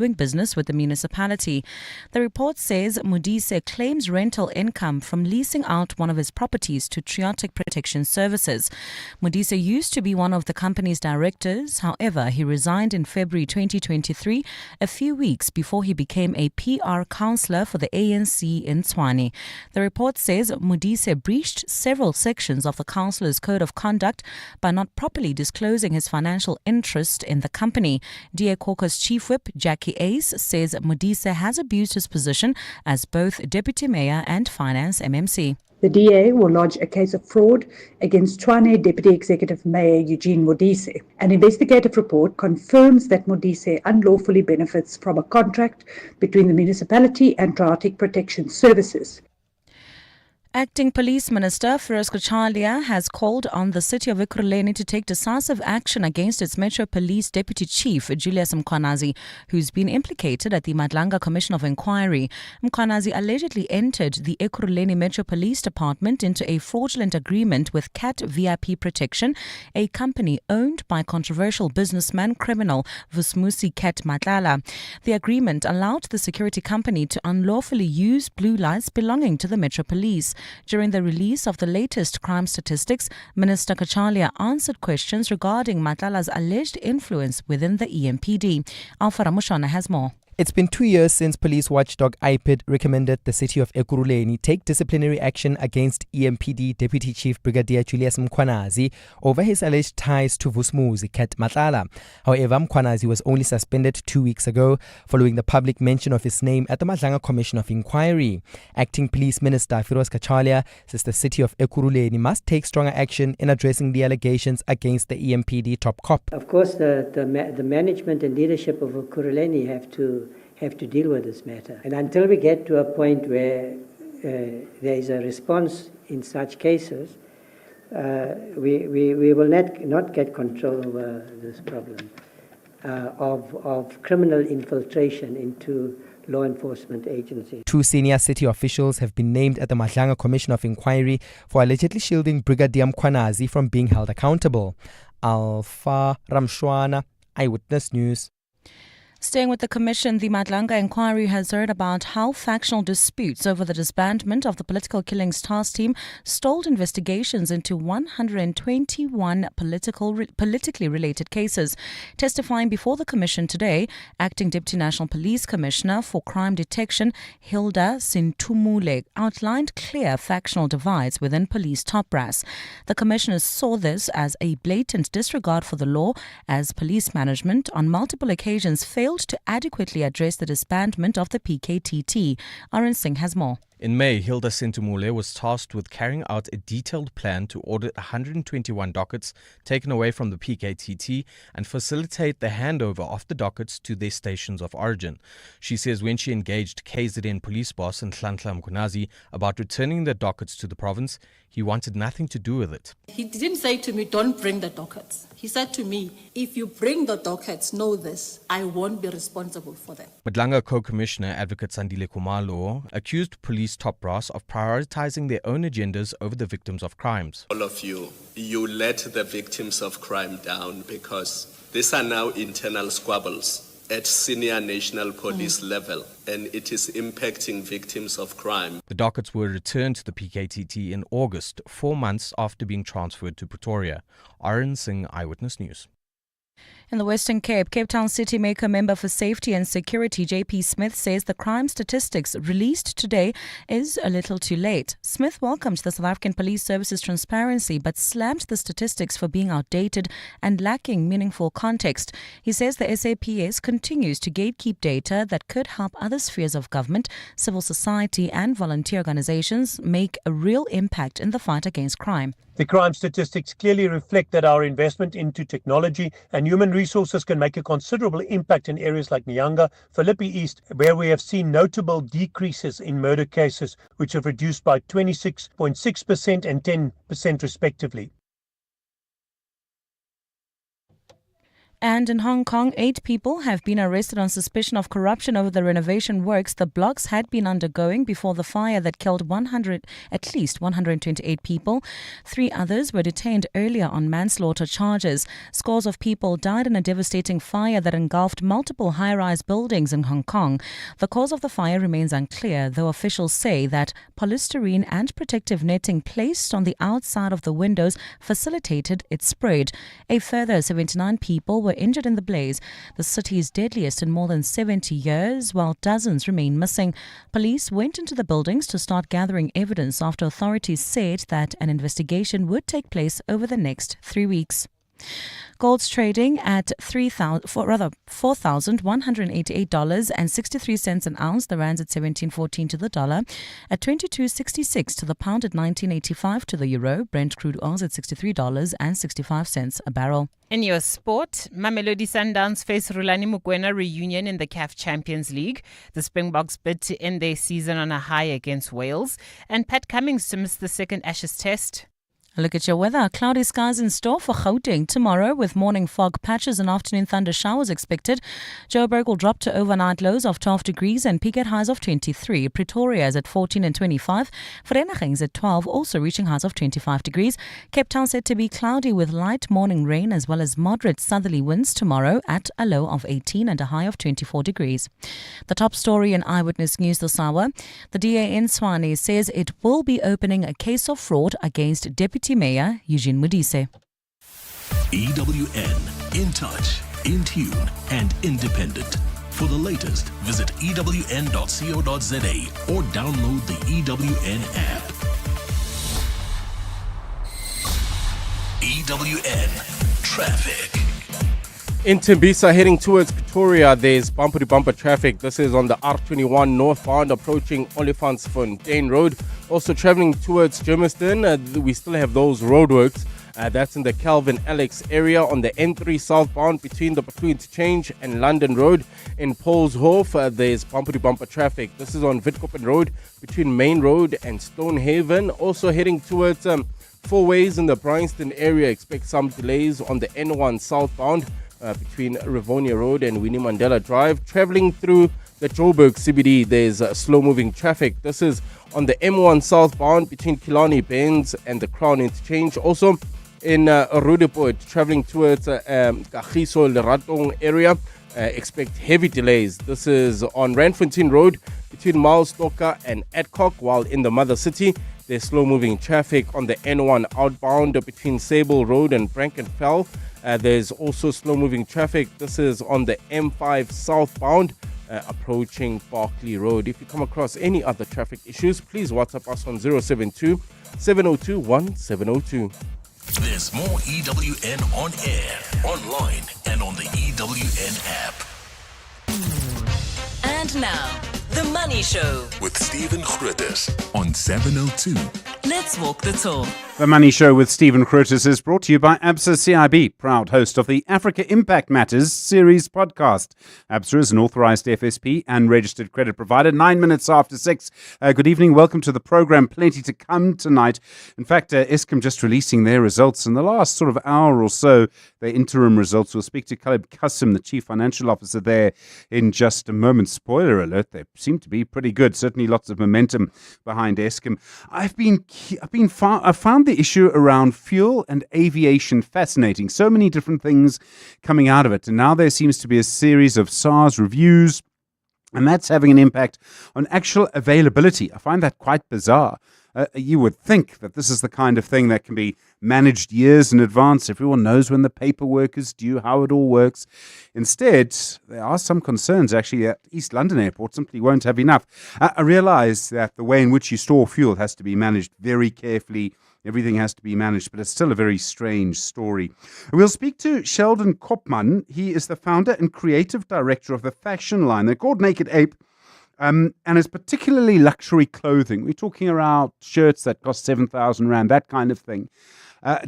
doing business with the municipality. The report says Modise claims rental income from leasing out one of his properties to Triotic Protection Services. Modise used to be one of the company's directors. However, he resigned in February 2023, a few weeks before he became a PR councillor for the ANC in Tshwane. The report says Modise breached several sections of the councillor's code of conduct by not properly disclosing his financial interest in the company. DA Caucus Chief Whip Jackie Ace says Modise has abused his position as both Deputy Mayor and Finance MMC. The DA will lodge a case of fraud against Tshwane Deputy Executive Mayor Eugene Modise. An investigative report confirms that Modise unlawfully benefits from a contract between the municipality and Triotic Protection Services. Acting Police Minister Firoz Kachalia has called on the city of Ekurhuleni to take decisive action against its Metro Police Deputy Chief, Julius Mkhwanazi, who's been implicated at the Madlanga Commission of Inquiry. Mkhwanazi allegedly entered the Ekurhuleni Metro Police Department into a fraudulent agreement with CAT VIP Protection, a company owned by controversial businessman criminal Vusmusi Cat Matlala. The agreement allowed the security company to unlawfully use blue lights belonging to the Metro Police. During the release of the latest crime statistics, Minister Kachalia answered questions regarding Matlala's alleged influence within the EMPD. Alpha Ramushana has more. It's been 2 years since police watchdog IPID recommended the city of Ekurhuleni take disciplinary action against EMPD Deputy Chief Brigadier Julius Mkhwanazi over his alleged ties to Vusmuzi Cat Matlala. However, Mkhwanazi was only suspended 2 weeks ago following the public mention of his name at the Madlanga Commission of Inquiry. Acting Police Minister Firoz Kachalia says the city of Ekurhuleni must take stronger action in addressing the allegations against the EMPD top cop. Of course, the management and leadership of Ekurhuleni have to deal with this matter. And until we get to a point where there is a response in such cases, we will not get control over this problem of criminal infiltration into law enforcement agencies. 2 senior city officials have been named at the Madlanga Commission of Inquiry for allegedly shielding Brigadier Mkhwanazi from being held accountable. Alpha Ramshwana, Eyewitness News. Staying with the Commission, the Madlanga inquiry has heard about how factional disputes over the disbandment of the Political Killings Task Team stalled investigations into 121 politically related cases. Testifying before the Commission today, Acting Deputy National Police Commissioner for Crime Detection, Hilda Sintumule, outlined clear factional divides within police top brass. The Commissioners saw this as a blatant disregard for the law, as police management on multiple occasions failed to adequately address the disbandment of the PKTT. Arun Singh has more. In May, Hilda Sintumule was tasked with carrying out a detailed plan to audit 121 dockets taken away from the PKTT and facilitate the handover of the dockets to their stations of origin. She says when she engaged KZN police boss Nhlanhla Mkhwanazi about returning the dockets to the province, he wanted nothing to do with it. He didn't say to me, don't bring the dockets. He said to me, if you bring the dockets, know this, I won't be responsible for them. Madlanga Co-Commissioner Advocate Sandile Khumalo accused police top brass of prioritizing their own agendas over the victims of crimes. All of you let the victims of crime down because these are now internal squabbles at senior national police level, and it is impacting victims of crime. The dockets were returned to the PKTT in August, 4 months after being transferred to Pretoria. Arun Singh, Eyewitness News. In the Western Cape, Cape Town City Maker Member for Safety and Security JP Smith says the crime statistics released today is a little too late. Smith welcomed the South African Police Service's transparency but slammed the statistics for being outdated and lacking meaningful context. He says the SAPS continues to gatekeep data that could help other spheres of government, civil society and volunteer organizations make a real impact in the fight against crime. The crime statistics clearly reflect that our investment into technology and human resources can make a considerable impact in areas like Nyanga, Philippi East, where we have seen notable decreases in murder cases, which have reduced by 26.6% and 10% respectively. And in Hong Kong, 8 people have been arrested on suspicion of corruption over the renovation works the blocks had been undergoing before the fire that killed at least 128 people. 3 others were detained earlier on manslaughter charges. Scores of people died in a devastating fire that engulfed multiple high-rise buildings in Hong Kong. The cause of the fire remains unclear, though officials say that polystyrene and protective netting placed on the outside of the windows facilitated its spread. A further 79 people were injured in the blaze, the city's deadliest in more than 70 years, while dozens remain missing. Police went into the buildings to start gathering evidence after authorities said that an investigation would take place over the next 3 weeks. Gold's trading at $4,188.63 an ounce. The rand's at 17.14 to the dollar, at 22.66 to the pound, at 19.85 to the euro. Brent crude oil's at $63.65 a barrel. In your sport, Mamelodi Sundowns face Rulani Mokwena reunion in the CAF Champions League. The Springboks bid to end their season on a high against Wales. And Pat Cummins to miss the second Ashes test. Look at your weather. Cloudy skies in store for Gauteng tomorrow, with morning fog patches and afternoon thunder showers expected. Joburg will drop to overnight lows of 12 degrees and peak at highs of 23. Pretoria is at 14 and 25. Vereeniging is at 12, also reaching highs of 25 degrees. Cape Town said to be cloudy with light morning rain as well as moderate southerly winds tomorrow, at a low of 18 and a high of 24 degrees. The top story in Eyewitness News this hour. The DA in Tshwane says it will be opening a case of fraud against Deputy Mayor Eugene Modise. EWN, in touch, in tune and independent. For the latest, visit ewn.co.za or download the EWN app. EWN Traffic. In Tembisa, heading towards Pretoria, there's bumper-to-bumper traffic. This is on the R21 northbound approaching Olifantsfontein Road. Also traveling towards Germiston, we still have those roadworks. That's in the Calvin Alex area on the N3 southbound between the Batu Interchange and London Road. In Polshof, there's bumper-to-bumper traffic. This is on Witkoppen Road between Main Road and Stonehaven. Also heading towards Four Ways in the Bryanston area. Expect some delays on the N1 southbound between Rivonia Road and Winnie Mandela Drive. Traveling through the Joburg CBD, there's slow-moving traffic. This is on the M1 southbound between Killarney Bends and the Crown Interchange. Also in Roodepoort, traveling towards Kagiso Leratong area, expect heavy delays. This is on Randfontein Road between Milestalker and Adcock, while in the Mother City, there's slow-moving traffic on the N1 outbound between Sable Road and Frankenfell. There's also slow-moving traffic. This is on the M5 southbound approaching Barclay Road. If you come across any other traffic issues, please WhatsApp us on 072 702 1702. There's more EWN on air, online, and on the EWN app. And now, The Money Show with Stephen Grootes on 702. Let's walk the talk. The Money Show with Stephen Grootes is brought to you by ABSA CIB, proud host of the Africa Impact Matters series podcast. ABSA is an authorized FSP and registered credit provider. 9 minutes after 6. Good evening. Welcome to the program. Plenty to come tonight. In fact, Eskom just releasing their results in the last sort of hour or so, their interim results. We'll speak to Caleb Kassim, the Chief Financial Officer there, in just a moment. Spoiler alert, they seem to be pretty good. Certainly lots of momentum behind Eskom. I've found the issue around fuel and aviation fascinating. So many different things coming out of it. And now there seems to be a series of SARS reviews, and that's having an impact on actual availability. I find that quite bizarre. You would think that this is the kind of thing that can be managed years in advance. Everyone knows when the paperwork is due, how it all works. Instead, there are some concerns actually that East London Airport simply won't have enough. I realise that the way in which you store fuel has to be managed very carefully. Everything has to be managed, but it's still a very strange story. We'll speak to Sheldon Kopman. He is the founder and creative director of the fashion line. They're called Naked Ape. And it's particularly luxury clothing. We're talking about shirts that cost 7,000 Rand, that kind of thing.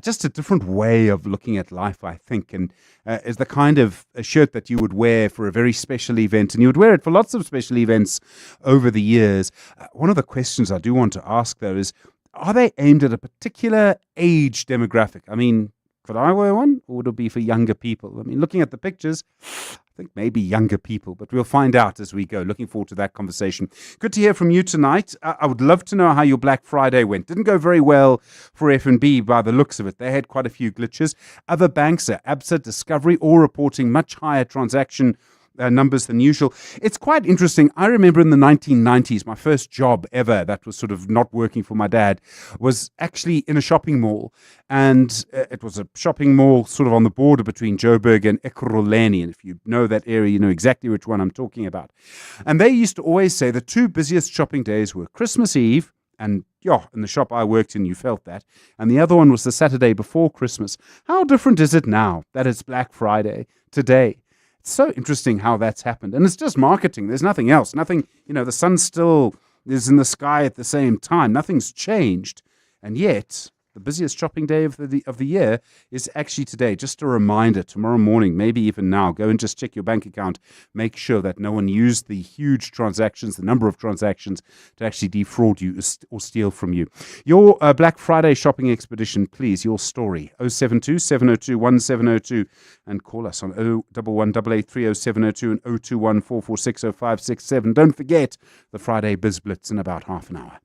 Just a different way of looking at life, I think, and is the kind of a shirt that you would wear for a very special event, and you would wear it for lots of special events over the years. One of the questions I do want to ask, though, is, are they aimed at a particular age demographic? I mean, Could I wear one, or would it be for younger people? I mean, looking at the pictures, I think maybe younger people, but we'll find out as we go. Looking forward to that conversation. Good to hear from you tonight. I would love to know how your Black Friday went. Didn't go very well for F&B by the looks of it. They had quite a few glitches. Other banks, Absa, Discovery, all reporting much higher transaction numbers than usual. It's quite interesting. I remember in the 1990s, my first job ever that was sort of not working for my dad was actually in a shopping mall. And it was a shopping mall sort of on the border between Joburg and Ekurhuleni. And if you know that area, you know exactly which one I'm talking about. And they used to always say the two busiest shopping days were Christmas Eve, and in the shop I worked in, you felt that. And the other one was the Saturday before Christmas. How different is it now that it's Black Friday today? It's so interesting how that's happened. And it's just marketing. There's nothing else. Nothing, the sun still is in the sky at the same time. Nothing's changed. And yet, the busiest shopping day of the year is actually today. Just a reminder, tomorrow morning, maybe even now, go and just check your bank account. Make sure that no one used the huge transactions, the number of transactions, to actually defraud you or steal from you. Your Black Friday shopping expedition, please, your story. 072 702 1702 and call us on 011 883 0702 and 021 446 0567. Don't forget the Friday Biz Blitz in about half an hour.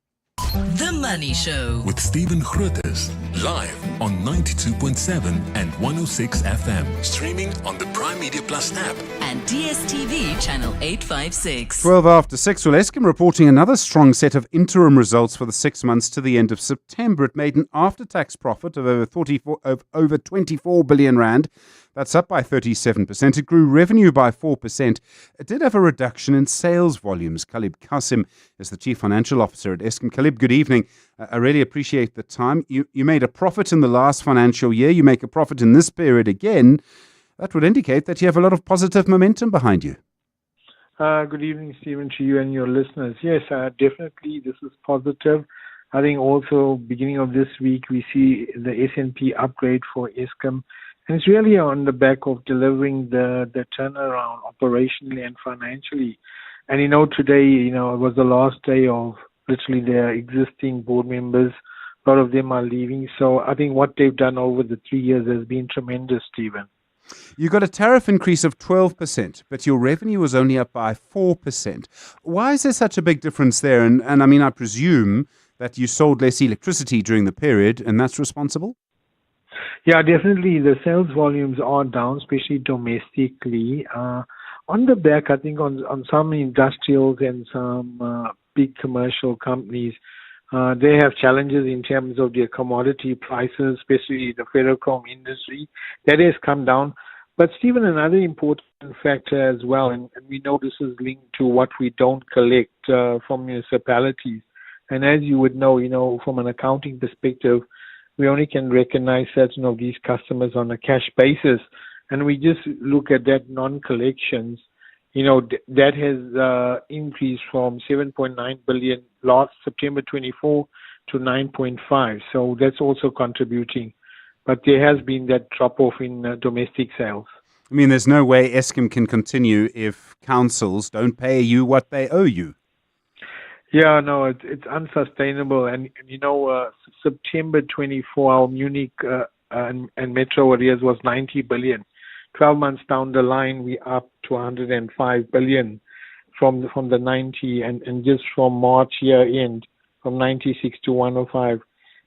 The Money Show with Stephen Grootes, live on 92.7 and 106 FM. Streaming on the Prime Media Plus app and DSTV channel 856. 12 after 6. Well, Eskom reporting another strong set of interim results for the 6 months to the end of September. It made an after-tax profit of over 24 billion rand. That's up by 37%. It grew revenue by 4%. It did have a reduction in sales volumes. Khalib Qasim is the Chief Financial Officer at Eskom. Khalib, good evening. I really appreciate the time. You made a profit in the last financial year. You make a profit in this period again. That would indicate that you have a lot of positive momentum behind you. Good evening, Stephen, to you and your listeners. Yes, definitely this is positive. I think also beginning of this week we see the S&P upgrade for Eskom. And it's really on the back of delivering the turnaround operationally and financially. And, today, it was the last day of literally their existing board members. A lot of them are leaving. So I think what they've done over the 3 years has been tremendous, Stephen. You got a tariff increase of 12%, but your revenue was only up by 4%. Why is there such a big difference there? And I mean, I presume that you sold less electricity during the period, and that's responsible? Yeah, definitely. The sales volumes are down, especially domestically. On the back, I think on some industrials and some big commercial companies, they have challenges in terms of their commodity prices, especially the ferrochrome industry. That has come down. But Stephen, another important factor as well, and we know this is linked to what we don't collect from municipalities. And as you would know, from an accounting perspective, we only can recognize certain of these customers on a cash basis. And we just look at that non-collections, that has increased from 7.9 billion last September 24 to 9.5. So that's also contributing. But there has been that drop-off in domestic sales. I mean, there's no way Eskom can continue if councils don't pay you what they owe you. Yeah, no, it's unsustainable. And September 24, our Munich and metro areas was 90 billion. 12 months down the line, we up to 105 billion from the 90, and just from March year end, from 96 to 105.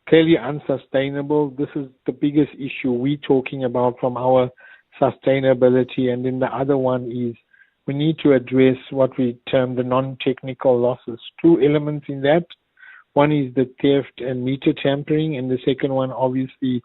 Clearly unsustainable. This is the biggest issue we're talking about from our sustainability. And then the other one is we need to address what we term the non-technical losses. Two elements in that. One is the theft and meter tampering, and the second one, obviously,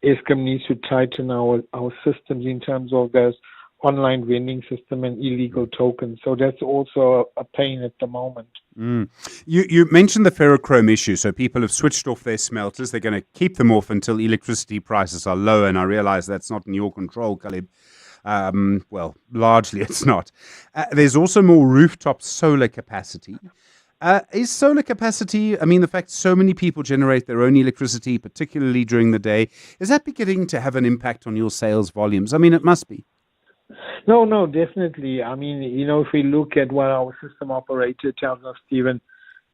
Eskom needs to tighten our systems in terms of those online vending system and illegal tokens. So that's also a pain at the moment. You mentioned the ferrochrome issue. So people have switched off their smelters. They're going to keep them off until electricity prices are lower. And I realize that's not in your control, Khalib. Well, largely it's not. There's also more rooftop solar capacity. Is solar capacity, I mean, the fact so many people generate their own electricity, particularly during the day, is that beginning to have an impact on your sales volumes? I mean, it must be. No, definitely. I mean, if we look at what our system operator tells us, Stephen,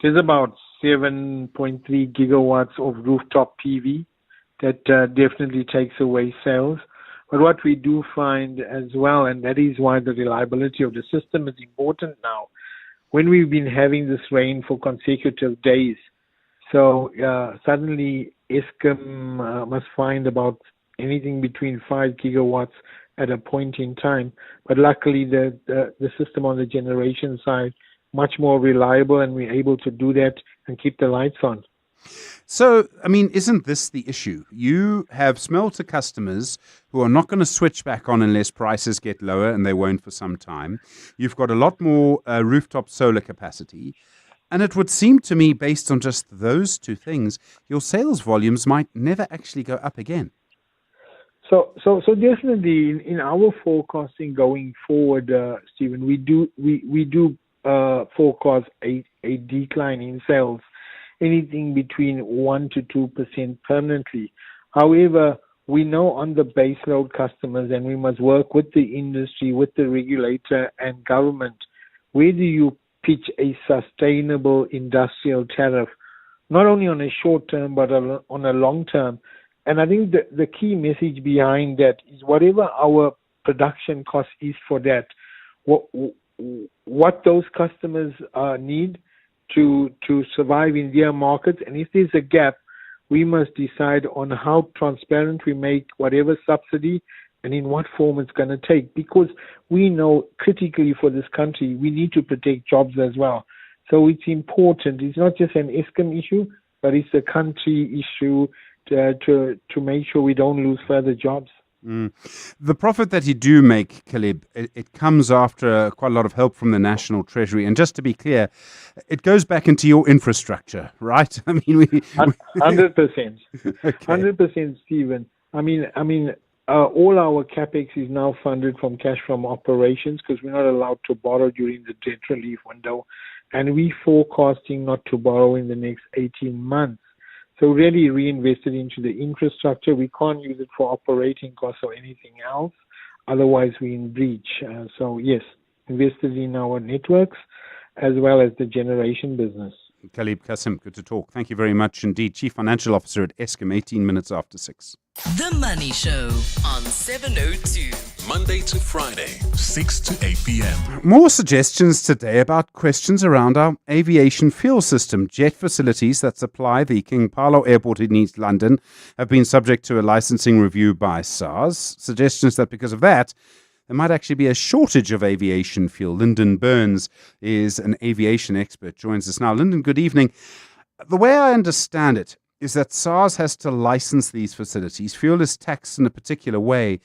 there's about 7.3 gigawatts of rooftop PV. that definitely takes away sales. But what we do find as well, and that is why the reliability of the system is important now, when we've been having this rain for consecutive days, so suddenly Eskom must find about anything between 5 gigawatts at a point in time. But luckily the system on the generation side much more reliable, and we're able to do that and keep the lights on. So, I mean, isn't this the issue? You have smelter customers who are not going to switch back on unless prices get lower, and they won't for some time. You've got a lot more rooftop solar capacity. And it would seem to me, based on just those two things, your sales volumes might never actually go up again. So definitely in our forecasting going forward, Stephen, we do forecast a decline in sales, anything between 1 to 2% permanently. However, we know on the baseload customers, and we must work with the industry, with the regulator and government, where do you pitch a sustainable industrial tariff, not only on a short term, but on a long term. And I think the key message behind that is whatever our production cost is for that, what those customers need to survive in their markets. And if there's a gap, we must decide on how transparent we make whatever subsidy and in what form it's going to take. Because we know critically for this country, we need to protect jobs as well. So it's important. It's not just an Eskom issue, but it's a country issue to make sure we don't lose further jobs. The profit that you do make, Caleb, it comes after quite a lot of help from the National Treasury. And just to be clear, it goes back into your infrastructure, right? I mean, 100%. 100%, Stephen. I mean, all our capex is now funded from cash from operations because we're not allowed to borrow during the debt relief window. And we're forecasting not to borrow in the next 18 months. So really reinvested into the infrastructure. We can't use it for operating costs or anything else. Otherwise, we're in breach. So yes, invested in our networks as well as the generation business. Caleb Kasim, good to talk. Thank you very much indeed. Chief Financial Officer at Eskom, 18 minutes after 6. The Money Show on 702. Monday to Friday, 6 to 8 p.m. More suggestions today about questions around our aviation fuel system. Jet facilities that supply the King Paulo Airport in East London have been subject to a licensing review by SARS. Suggestions that because of that, there might actually be a shortage of aviation fuel. Lyndon Burns is an aviation expert, joins us now. Lyndon, good evening. The way I understand it is that SARS has to license these facilities. Fuel is taxed in a particular way.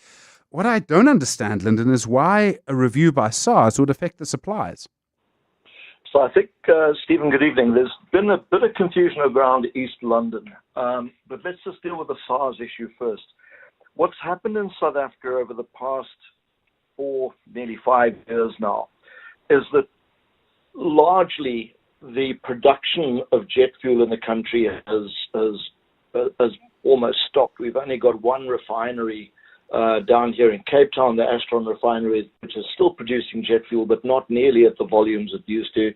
What I don't understand, Lyndon, is why a review by SARS would affect the supplies. So I think, Stephen, good evening. There's been a bit of confusion around East London, but let's just deal with the SARS issue first. What's happened in South Africa over the past 4, nearly 5 years now, is that largely the production of jet fuel in the country has almost stopped. We've only got one refinery down here in Cape Town, the Astron refinery, which is still producing jet fuel, but not nearly at the volumes it used to.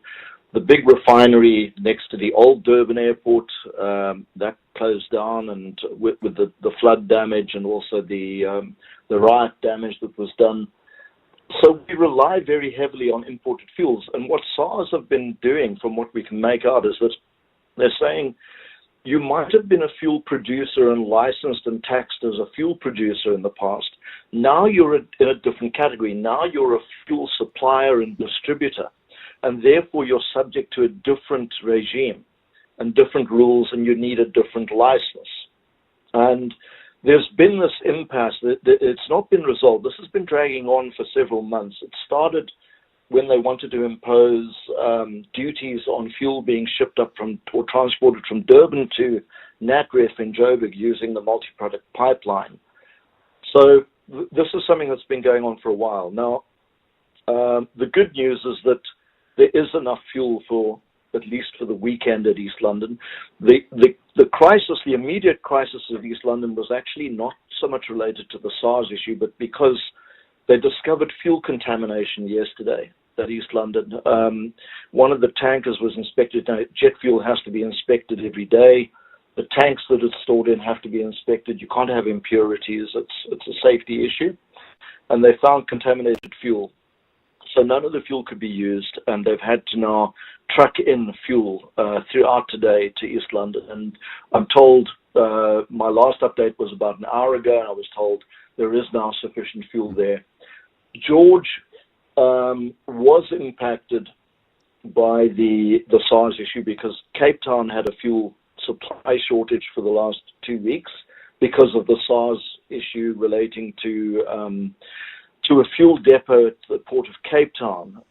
The big refinery next to the old Durban airport, that closed down, and with the flood damage and also the riot damage that was done. So we rely very heavily on imported fuels. And what SARS have been doing, from what we can make out, is that they're saying you might have been a fuel producer and licensed and taxed as a fuel producer in the past. Now you're in a different category. Now you're a fuel supplier and distributor, and therefore you're subject to a different regime and different rules, and you need a different license. And there's been this impasse. It's not been resolved. This has been dragging on for several months. It started when they wanted to impose duties on fuel being shipped up from or transported from Durban to Natref in Joburg using the multi-product pipeline. So this is something that's been going on for a while. Now, the good news is that there is enough fuel for at least for the weekend at East London. The crisis, the immediate crisis of East London was actually not so much related to the SARS issue, but because they discovered fuel contamination yesterday at East London. One of the tankers was inspected. Now, jet fuel has to be inspected every day. The tanks that it's stored in have to be inspected. You can't have impurities. It's a safety issue. And they found contaminated fuel. So none of the fuel could be used, and they've had to now truck in fuel throughout today to East London. And I'm told, my last update was about an hour ago, and I was told there is now sufficient fuel there. George was impacted by the SARS issue because Cape Town had a fuel supply shortage for the last 2 weeks because of the SARS issue relating to a fuel depot at the port of Cape Town,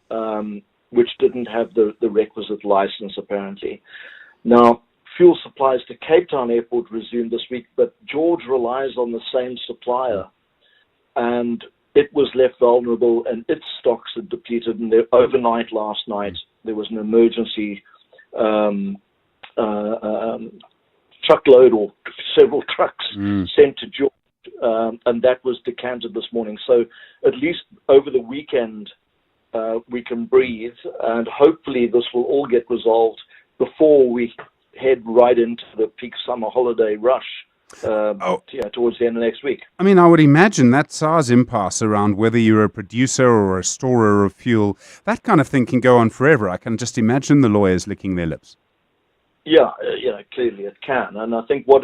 which didn't have the requisite license, apparently. Now, fuel supplies to Cape Town Airport resumed this week, but George relies on the same supplier, and it was left vulnerable, and its stocks had depleted. And overnight last night, there was an emergency truckload or several trucks sent to George. And that was decanted this morning. So at least over the weekend, we can breathe, and hopefully this will all get resolved before we head right into the peak summer holiday rush towards the end of next week. I mean, I would imagine that SARS impasse around whether you're a producer or a storer of fuel, that kind of thing can go on forever. I can just imagine the lawyers licking their lips. Yeah, clearly it can. And I think what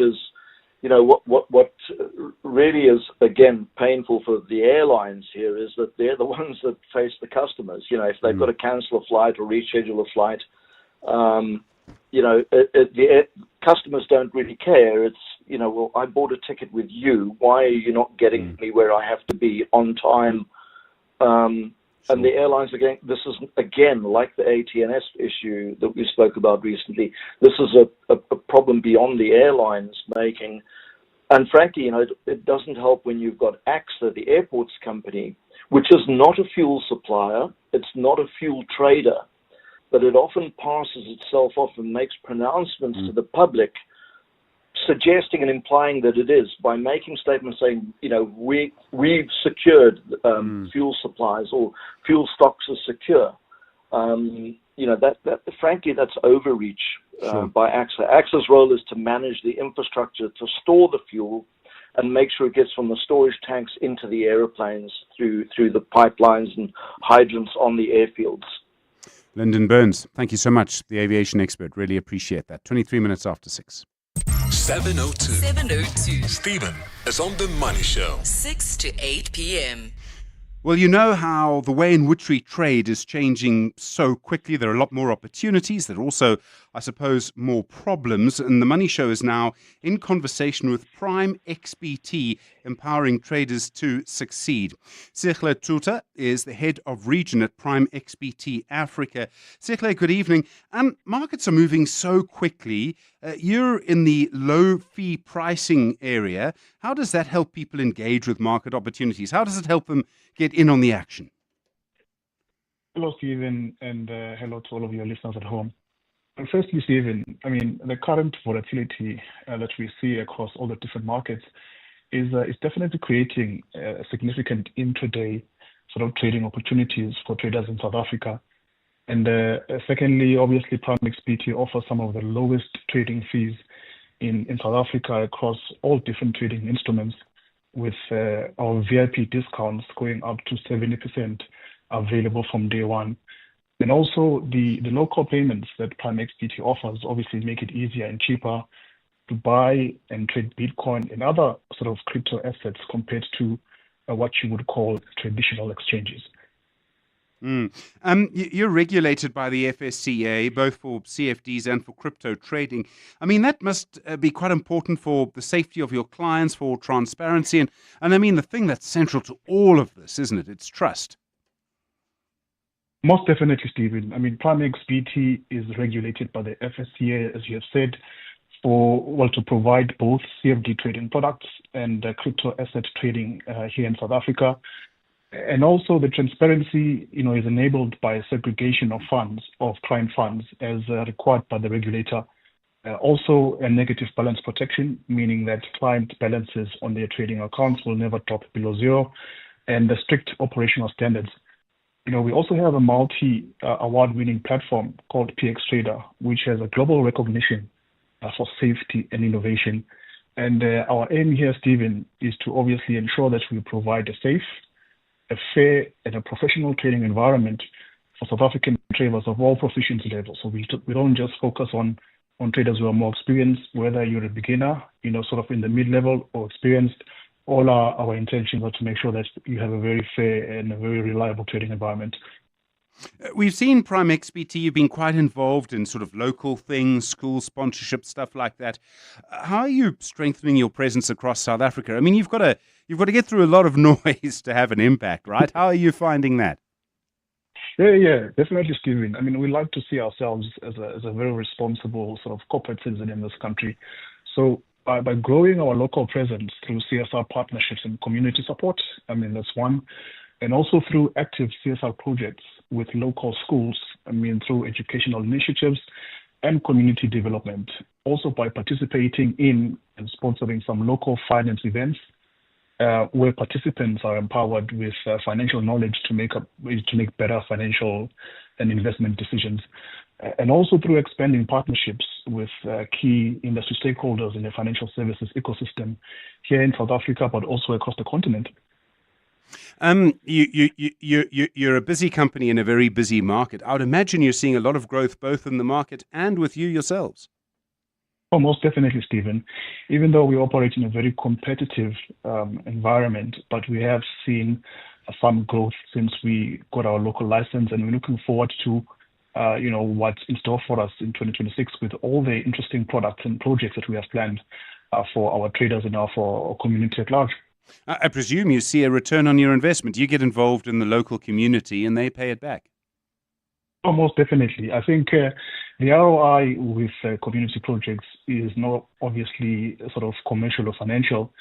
really is, again, painful for the airlines here is that they're the ones that face the customers. If they've got to cancel a flight or reschedule a flight, the customers don't really care. It's, well, I bought a ticket with you. Why are you not getting me where I have to be on time? And the airlines are getting, this is, again, like the ATNS issue that we spoke about recently. This is a problem beyond the airlines making. And frankly, it doesn't help when you've got AXA, the airports company, which is not a fuel supplier. It's not a fuel trader, but it often passes itself off and makes pronouncements to the public, suggesting and implying that it is, by making statements saying, we've secured fuel supplies or fuel stocks are secure. That frankly, that's overreach by AXA. AXA's role is to manage the infrastructure to store the fuel and make sure it gets from the storage tanks into the aeroplanes through the pipelines and hydrants on the airfields. Lyndon Burns, thank you so much, the aviation expert. Really appreciate that. 23 minutes after 6. 702. Stephen is on the Money Show. 6 to 8 p.m. Well, you know how the way in which we trade is changing so quickly. There are a lot more opportunities. There are also, I suppose, more problems. And the Money Show is now in conversation with Prime XBT, empowering traders to succeed. Sihle Tuta is the head of region at Prime XBT Africa. Sihle, good evening. Markets are moving so quickly. You're in the low fee pricing area. How does that help people engage with market opportunities? How does it help them get in on the action? Hello, Stephen, and hello to all of your listeners at home. And firstly, Stephen, the current volatility that we see across all the different markets is definitely creating significant intraday sort of trading opportunities for traders in South Africa. And secondly, obviously, Prime XBT offers some of the lowest trading fees in South Africa across all different trading instruments, with our VIP discounts going up to 70% available from day one. And also the local payments that Prime XBT offers obviously make it easier and cheaper to buy and trade Bitcoin and other sort of crypto assets compared to what you would call traditional exchanges. You're regulated by the FSCA, both for CFDs and for crypto trading. That must be quite important for the safety of your clients, for transparency. And the thing that's central to all of this, isn't it? It's trust. Most definitely, Stephen. Prime XBT is regulated by the FSCA, as you have said, to provide both CFD trading products and crypto asset trading here in South Africa. And also the transparency, is enabled by segregation of funds, of client funds, as required by the regulator. Also a negative balance protection, meaning that client balances on their trading accounts will never drop below zero, and the strict operational standards. We also have a multi-award-winning platform called PX Trader, which has a global recognition for safety and innovation. And our aim here, Stephen, is to obviously ensure that we provide a safe, a fair, and a professional trading environment for South African traders of all proficiency levels. So we don't just focus on traders who are more experienced, whether you're a beginner, sort of in the mid-level or experienced. All our intentions are to make sure that you have a very fair and a very reliable trading environment. We've seen Prime XBT, you've been quite involved in sort of local things, school sponsorship, stuff like that. How are you strengthening your presence across South Africa? I mean, you've got to get through a lot of noise to have an impact, right? How are you finding that? Yeah, definitely, Stephen. I mean, we like to see ourselves as a very responsible sort of corporate citizen in this country. So by growing our local presence through CSR partnerships and community support, I mean, that's one. And also through active CSR projects with local schools, I mean, through educational initiatives and community development. Also by participating in and sponsoring some local finance events where participants are empowered with financial knowledge to make better financial and investment decisions. And also through expanding partnerships with key industry stakeholders in the financial services ecosystem here in South Africa, but also across the continent. You're a busy company in a very busy market. I would imagine you're seeing a lot of growth both in the market and with you yourselves. Oh, most definitely, Stephen. Even though we operate in a very competitive environment, but we have seen some growth since we got our local license, and we're looking forward to what's in store for us in 2026 with all the interesting products and projects that we have planned for our traders and for our community at large. I presume you see a return on your investment. You get involved in the local community and they pay it back. Oh, most definitely. I think the ROI with community projects is not obviously sort of commercial or financial,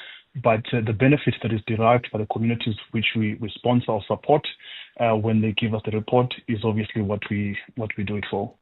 but the benefit that is derived by the communities which we sponsor or support when they give us the report is obviously what we do it for.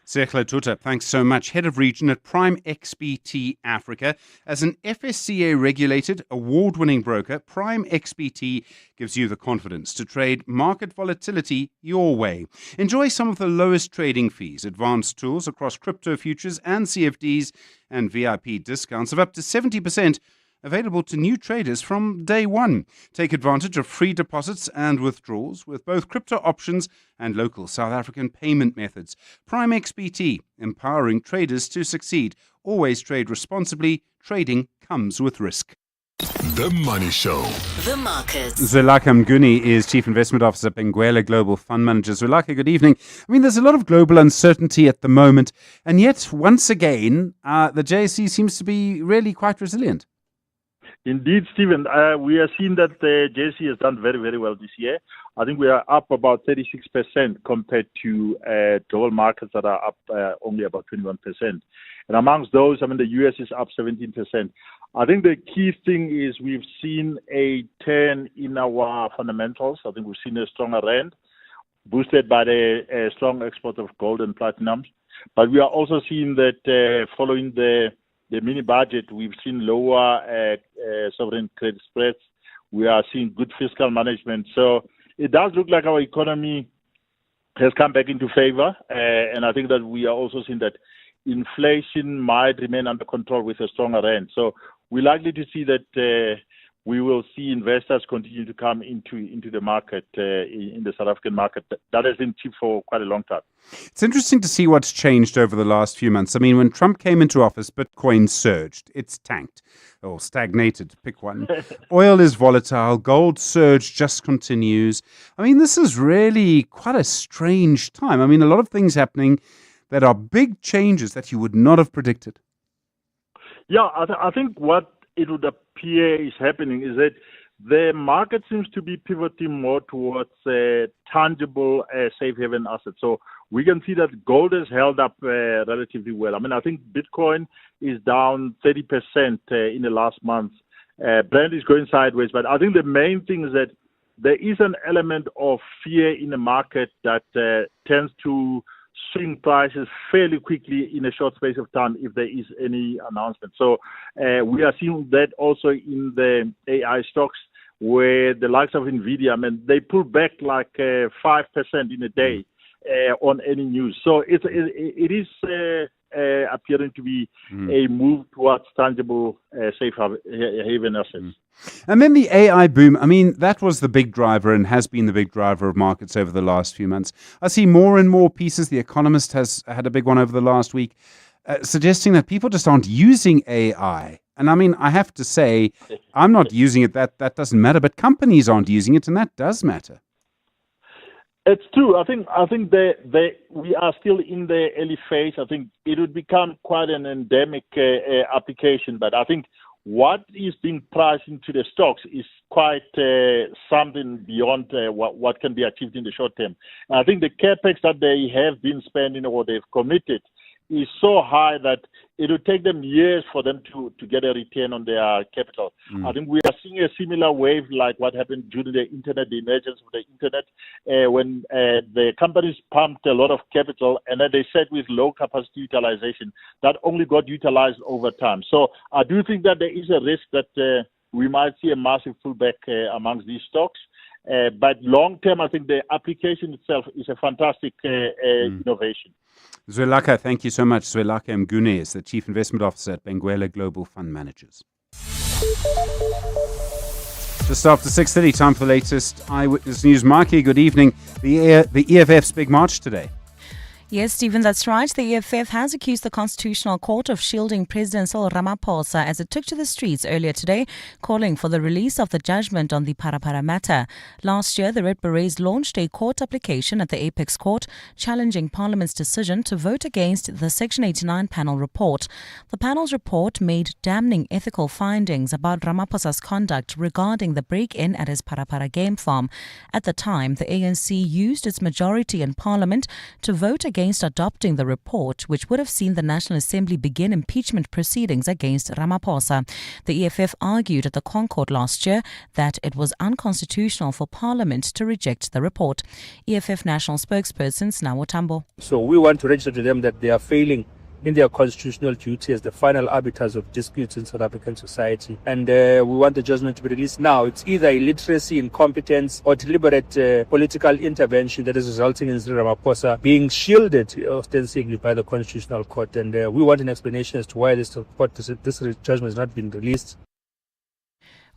Sekhle Tuta, thanks so much. Head of Region at Prime XBT Africa. As an FSCA-regulated, award-winning broker, Prime XBT gives you the confidence to trade market volatility your way. Enjoy some of the lowest trading fees, advanced tools across crypto futures and CFDs, and VIP discounts of up to 70%. Available to new traders from day one. Take advantage of free deposits and withdrawals with both crypto options and local South African payment methods. Prime XBT, empowering traders to succeed. Always trade responsibly. Trading comes with risk. The Money Show. The Markets. Zwelakhe Mnguni is Chief Investment Officer at Benguela Global Fund Manager. Zwelakhe, good evening. I mean, there's a lot of global uncertainty at the moment, and yet, once again, the JSE seems to be really quite resilient. Indeed, Stephen, we are seeing that the JSE has done very, very well this year. I think we are up about 36% compared to global markets that are up only about 21%. And amongst those, I mean, the US is up 17%. I think the key thing is we've seen a turn in our fundamentals. I think we've seen a stronger rand, boosted by the strong export of gold and platinum. But we are also seeing that following the mini budget, we've seen lower sovereign credit spreads. We are seeing good fiscal management. So it does look like our economy has come back into favor. And I think that we are also seeing that inflation might remain under control with a stronger rand. So we're likely to see that we will see investors continue to come into the market, in the South African market. That has been cheap for quite a long time. It's interesting to see what's changed over the last few months. I mean, when Trump came into office, Bitcoin surged. It's tanked or stagnated, pick one. Oil is volatile. Gold surge just continues. I mean, this is really quite a strange time. I mean, a lot of things happening that are big changes that you would not have predicted. Yeah, I think what it would appear is happening is that the market seems to be pivoting more towards tangible safe haven assets. So we can see that gold has held up relatively well. I mean, I think Bitcoin is down 30% in the last month. Brent is going sideways. But I think the main thing is that there is an element of fear in the market that tends to swing prices fairly quickly in a short space of time if there is any announcement. So we are seeing that also in the AI stocks, where the likes of NVIDIA, I mean, they pull back like 5% in a day on any news. So it is appearing to be a move towards tangible safe haven assets. And then the AI boom, I mean, that was the big driver and has been the big driver of markets over the last few months. I see more and more pieces. The Economist has had a big one over the last week, suggesting that people just aren't using AI. And I mean, I have to say, I'm not using it. That doesn't matter. But companies aren't using it, and that does matter. It's true. I think we are still in the early phase. I think it would become quite an endemic application. But I think what is being priced into the stocks is quite something beyond what can be achieved in the short term. And I think the capex that they have been spending or they've committed is so high that it will take them years for them to get a return on their capital. I think we are seeing a similar wave like what happened during the internet, the emergence of the internet, when the companies pumped a lot of capital and then they said with low capacity utilization, that only got utilized over time. So I do think that there is a risk that we might see a massive pullback amongst these stocks. But long term, I think the application itself is a fantastic innovation. Zwelaka, thank you so much. Zwelaka Mgune is the Chief Investment Officer at Benguela Global Fund Managers. Just after 6:30, time for the latest Eyewitness News. Marky, good evening. The EFF's big march today. Yes, Stephen, that's right. The EFF has accused the Constitutional Court of shielding President Cyril Ramaphosa as it took to the streets earlier today, calling for the release of the judgment on the Parapara matter. Last year, the Red Berets launched a court application at the Apex Court, challenging Parliament's decision to vote against the Section 89 panel report. The panel's report made damning ethical findings about Ramaphosa's conduct regarding the break-in at his Parapara game farm. At the time, the ANC used its majority in Parliament to vote against adopting the report, which would have seen the National Assembly begin impeachment proceedings against Ramaphosa. The EFF argued at the Concord last year that it was unconstitutional for Parliament to reject the report. EFF National Spokesperson Snawo Tambo. So we want to register to them that they are failing in their constitutional duty as the final arbiters of disputes in South African society. And we want the judgment to be released now. It's either illiteracy, incompetence, or deliberate political intervention that is resulting in Ramaphosa being shielded ostensibly by the Constitutional Court. And we want an explanation as to why this judgment has not been released.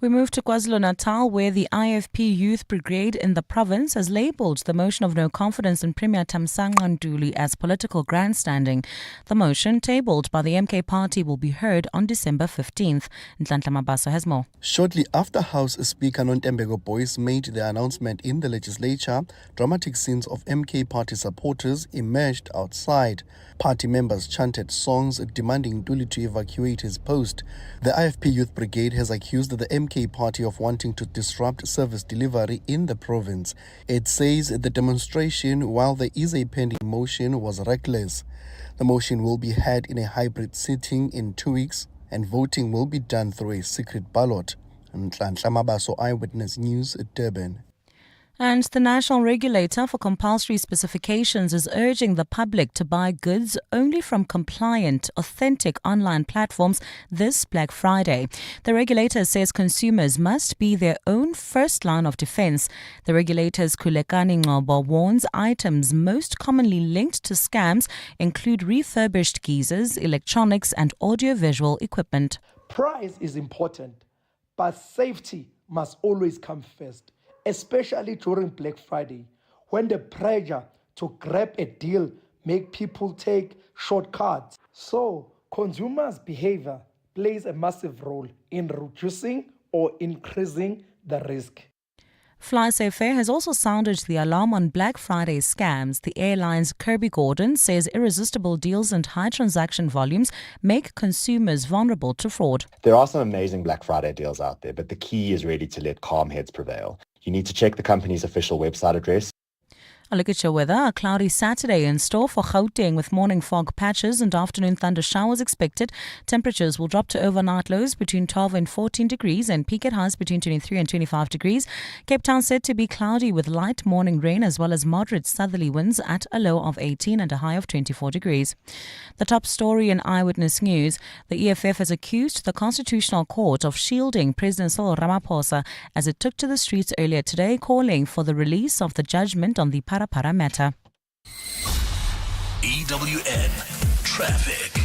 We move to KwaZulu-Natal, where the IFP Youth Brigade in the province has labelled the motion of no confidence in Premier Thamsanqa Ntuli as political grandstanding. The motion, tabled by the MK party, will be heard on December 15th. Nhlanhla Mabaso has more. Shortly after House Speaker Nontembeko Boyce made the announcement in the legislature, dramatic scenes of MK party supporters emerged outside. Party members chanted songs demanding Ntuli to evacuate his post. The IFP Youth Brigade has accused the MK party of wanting to disrupt service delivery in the province. It says the demonstration, while there is a pending motion, was reckless. The motion will be held in a hybrid sitting in 2 weeks, and voting will be done through a secret ballot. Nhlanhla Mabaso, Eyewitness News, Durban. And the National Regulator for Compulsory Specifications is urging the public to buy goods only from compliant, authentic online platforms this Black Friday. The regulator says consumers must be their own first line of defense. The regulator's Khulekani Ngcobo warns items most commonly linked to scams include refurbished geysers, electronics and audiovisual equipment. Price is important, but safety must always come first, especially during Black Friday, when the pressure to grab a deal make people take shortcuts. So, consumers' behavior plays a massive role in reducing or increasing the risk. FlySafe has also sounded the alarm on Black Friday scams. The airline's Kirby Gordon says irresistible deals and high transaction volumes make consumers vulnerable to fraud. There are some amazing Black Friday deals out there, but the key is really to let calm heads prevail. You need to check the company's official website address. A look at your weather. A cloudy Saturday in store for Gauteng with morning fog patches and afternoon thunder showers expected. Temperatures will drop to overnight lows between 12 and 14 degrees and peak at highs between 23 and 25 degrees. Cape Town said to be cloudy with light morning rain as well as moderate southerly winds at a low of 18 and a high of 24 degrees. The top story in Eyewitness News. The EFF has accused the Constitutional Court of shielding President Cyril Ramaphosa as it took to the streets earlier today, calling for the release of the judgment on the Parapara matter. EWN Traffic.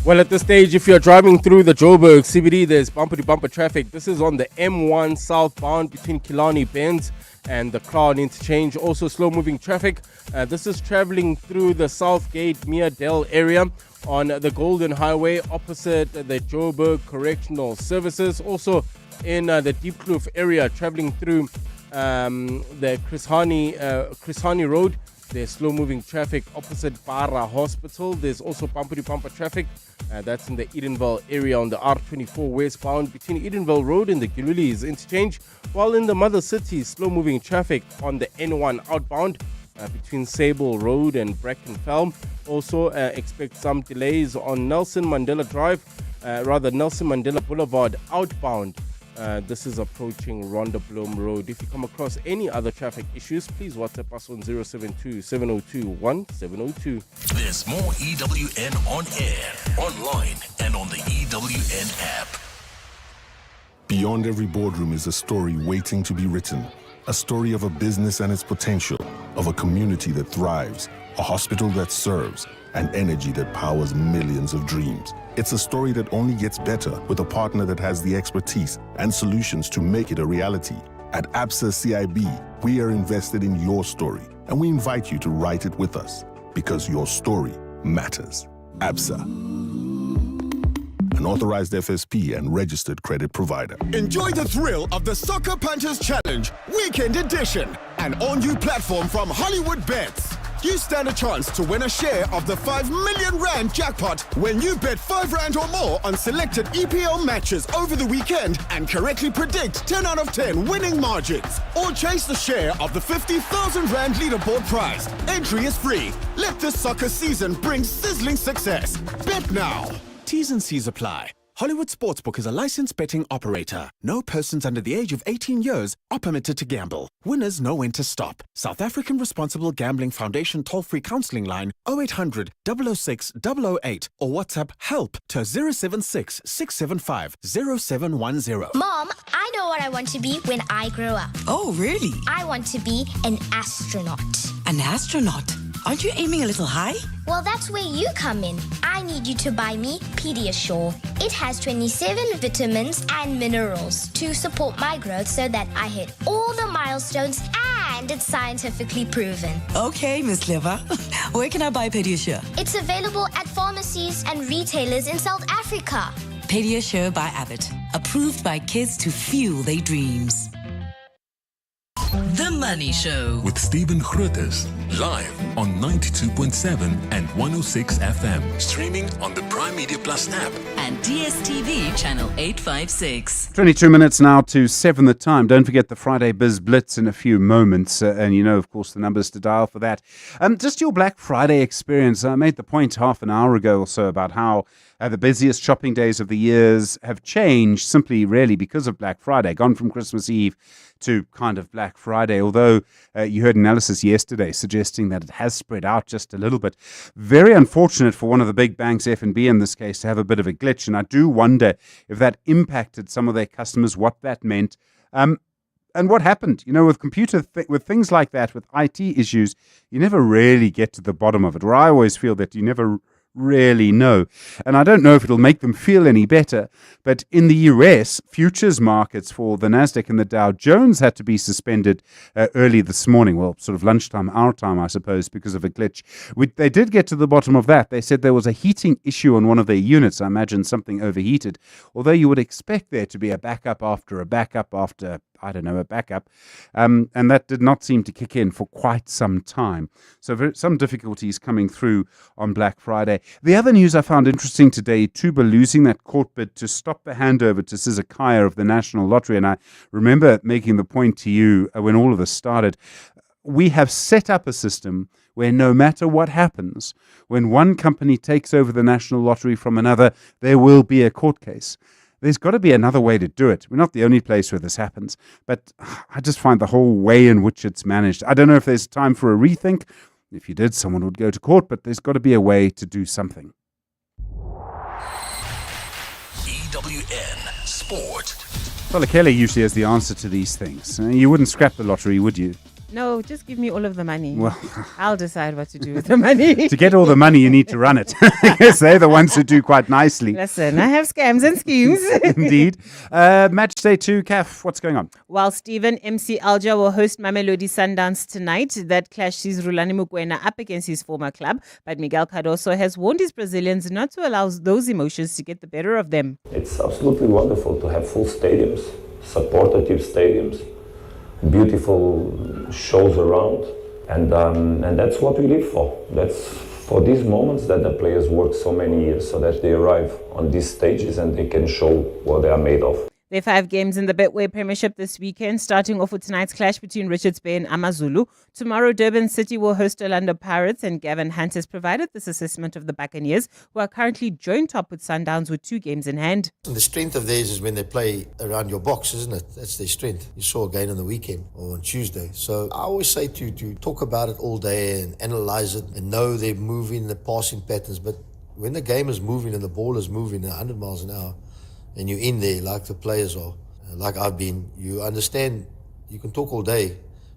Well, at this stage, if you're driving through the Joburg CBD, there's bumper-to-bumper traffic. This is on the M1 southbound between Killarney Bends and the Crown Interchange. Also slow-moving traffic. This is traveling through the Southgate Meadell area on the Golden Highway opposite the Joburg Correctional Services. Also in the Deep Kloof area, traveling through the Chris Hani Road. There's slow-moving traffic opposite Bara Hospital. There's also bumper-to-bumper traffic. That's in the Edenville area on the R24 westbound between Edenville Road and the Giluli's interchange. While in the Mother City, slow-moving traffic on the N1 outbound between Sable Road and Brackenfell. Also expect some delays on Nelson Mandela Boulevard outbound. This is approaching Rhonda Bloom Road. If you come across any other traffic issues, please WhatsApp us on 072-702-1702. There's more EWN on air, online, and on the EWN app. Beyond every boardroom is a story waiting to be written. A story of a business and its potential, of a community that thrives, a hospital that serves, and energy that powers millions of dreams. It's a story that only gets better with a partner that has the expertise and solutions to make it a reality. At Absa CIB, we are invested in your story, and we invite you to write it with us, because your story matters. Absa, an authorized FSP and registered credit provider. Enjoy the thrill of the Soccer Panthers Challenge Weekend Edition, an all-new platform from Hollywood Bets. You stand a chance to win a share of the 5 million rand jackpot when you bet 5 rand or more on selected EPL matches over the weekend and correctly predict 10 out of 10 winning margins. Or chase the share of the 50,000 rand leaderboard prize. Entry is free. Let this soccer season bring sizzling success. Bet now. T's and C's apply. Hollywood Sportsbook is a licensed betting operator. No persons under the age of 18 years are permitted to gamble. Winners know when to stop. South African Responsible Gambling Foundation toll-free counseling line 0800 006 008 or WhatsApp HELP to 076 675 0710. Mom, I know what I want to be when I grow up. Oh, really? I want to be an astronaut. An astronaut? Aren't you aiming a little high? Well, that's where you come in. I need you to buy me Pediasure. It has 27 vitamins and minerals to support my growth so that I hit all the milestones, and it's scientifically proven. Okay, Miss Clever. Where can I buy Pediasure? It's available at pharmacies and retailers in South Africa. Pediasure by Abbott. Approved by kids to fuel their dreams. The Money Show with Stephen Grootes, live on 92.7 and 106 FM. Streaming on the Prime Media Plus app and DSTV channel 856. 22 minutes now to 7 the time. Don't forget the Friday Biz Blitz in a few moments. And you know, of course, the numbers to dial for that. Just your Black Friday experience. I made the point half an hour ago or so about how the busiest shopping days of the years have changed simply really because of Black Friday. Gone from Christmas Eve to kind of Black Friday, although you heard analysis yesterday suggesting that it has spread out just a little bit. Very unfortunate for one of the big banks, F&B in this case, to have a bit of a glitch, and I do wonder if that impacted some of their customers, what that meant, and what happened. You know, with with things like that, with IT issues, you never really get to the bottom of it, or I always feel that you never really know. And I don't know if it'll make them feel any better, but in the US, futures markets for the Nasdaq and the Dow Jones had to be suspended early this morning. Well, sort of lunchtime, our time, I suppose, because of a glitch. They did get to the bottom of that. They said there was a heating issue on one of their units. I imagine something overheated, although you would expect there to be a backup after a backup after, I don't know, a backup. And that did not seem to kick in for quite some time. So some difficulties coming through on Black Friday. The other news I found interesting today, Tuba losing that court bid to stop the handover to Sizakaya of the National Lottery. And I remember making the point to you when all of this started. We have set up a system where no matter what happens, when one company takes over the National Lottery from another, there will be a court case. There's got to be another way to do it. We're not the only place where this happens, but I just find the whole way in which it's managed. I don't know if there's time for a rethink. If you did, someone would go to court, but there's got to be a way to do something. EWN Sport. Well, Kelly usually has the answer to these things. You wouldn't scrap the lottery, would you? No, just give me all of the money. Well, I'll decide what to do with the money. to get all the money, you need to run it. I guess they're the ones who do quite nicely. Listen, I have scams and schemes. Indeed. Match day 2, Caf, what's going on? While Stephen MC Alja will host Mamelodi Sundowns tonight, that clash sees Rulani Mokoena up against his former club, but Miguel Cardoso has warned his Brazilians not to allow those emotions to get the better of them. It's absolutely wonderful to have full stadiums, supportive stadiums, beautiful shows around, and that's what we live for. That's for these moments that the players work so many years so that they arrive on these stages and they can show what they are made of. There are 5 games in the Betway Premiership this weekend, starting off with tonight's clash between Richards Bay and Amazulu. Tomorrow, Durban City will host Orlando Pirates, and Gavin Hunt has provided this assessment of the Buccaneers, who are currently joint top with Sundowns with 2 games in hand. And the strength of theirs is when they play around your box, isn't it? That's their strength. You saw again on the weekend or on Tuesday. So I always say to talk about it all day and analyze it and know they're moving, the passing patterns. But when the game is moving and the ball is moving at 100 miles an hour, and you're in there like the players are, like I've been, you understand, you can talk all day.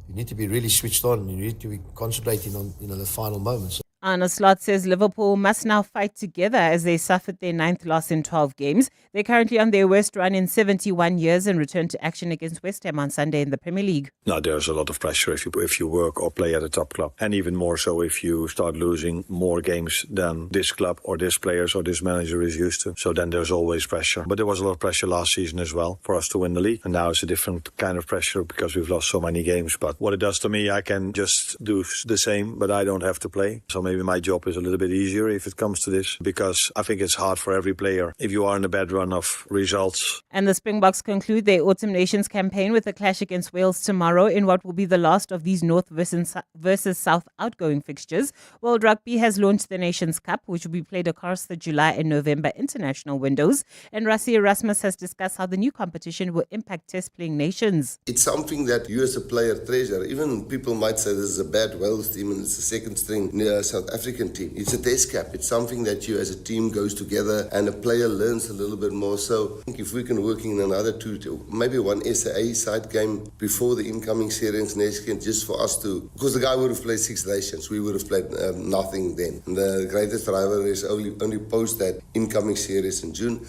You need to be really switched on. You need to be concentrating on the final moments. Anna Slot says Liverpool must now fight together as they suffered their 9th loss in 12 games. They're currently on their worst run in 71 years and return to action against West Ham on Sunday in the Premier League. Now, there's a lot of pressure if you work or play at a top club. And even more so if you start losing more games than this club or this players or this manager is used to. So then there's always pressure. But there was a lot of pressure last season as well for us to win the league. And now it's a different kind of pressure because we've lost so many games. But what it does to me, I can just do the same, but I don't have to play. So maybe my job is a little bit easier if it comes to this, because I think it's hard for every player if you are in a bad run of results. And the Springboks conclude their Autumn Nations campaign with a clash against Wales tomorrow in what will be the last of these North versus South outgoing fixtures. World Rugby has launched the Nations Cup, which will be played across the July and November international windows. And Rassie Erasmus has discussed how the new competition will impact test-playing nations. It's something that you as a player treasure. Even people might say this is a bad Wales team and it's a second string South African team. It's a test cap. It's something that you as a team goes together and a player learns a little bit more. So I think if we can work in another 2, maybe one SAA side game before the incoming series next weekend, just for us to, because the guy would have played 6 nations, we would have played nothing then. And the greatest rivalry is only post that incoming series in June.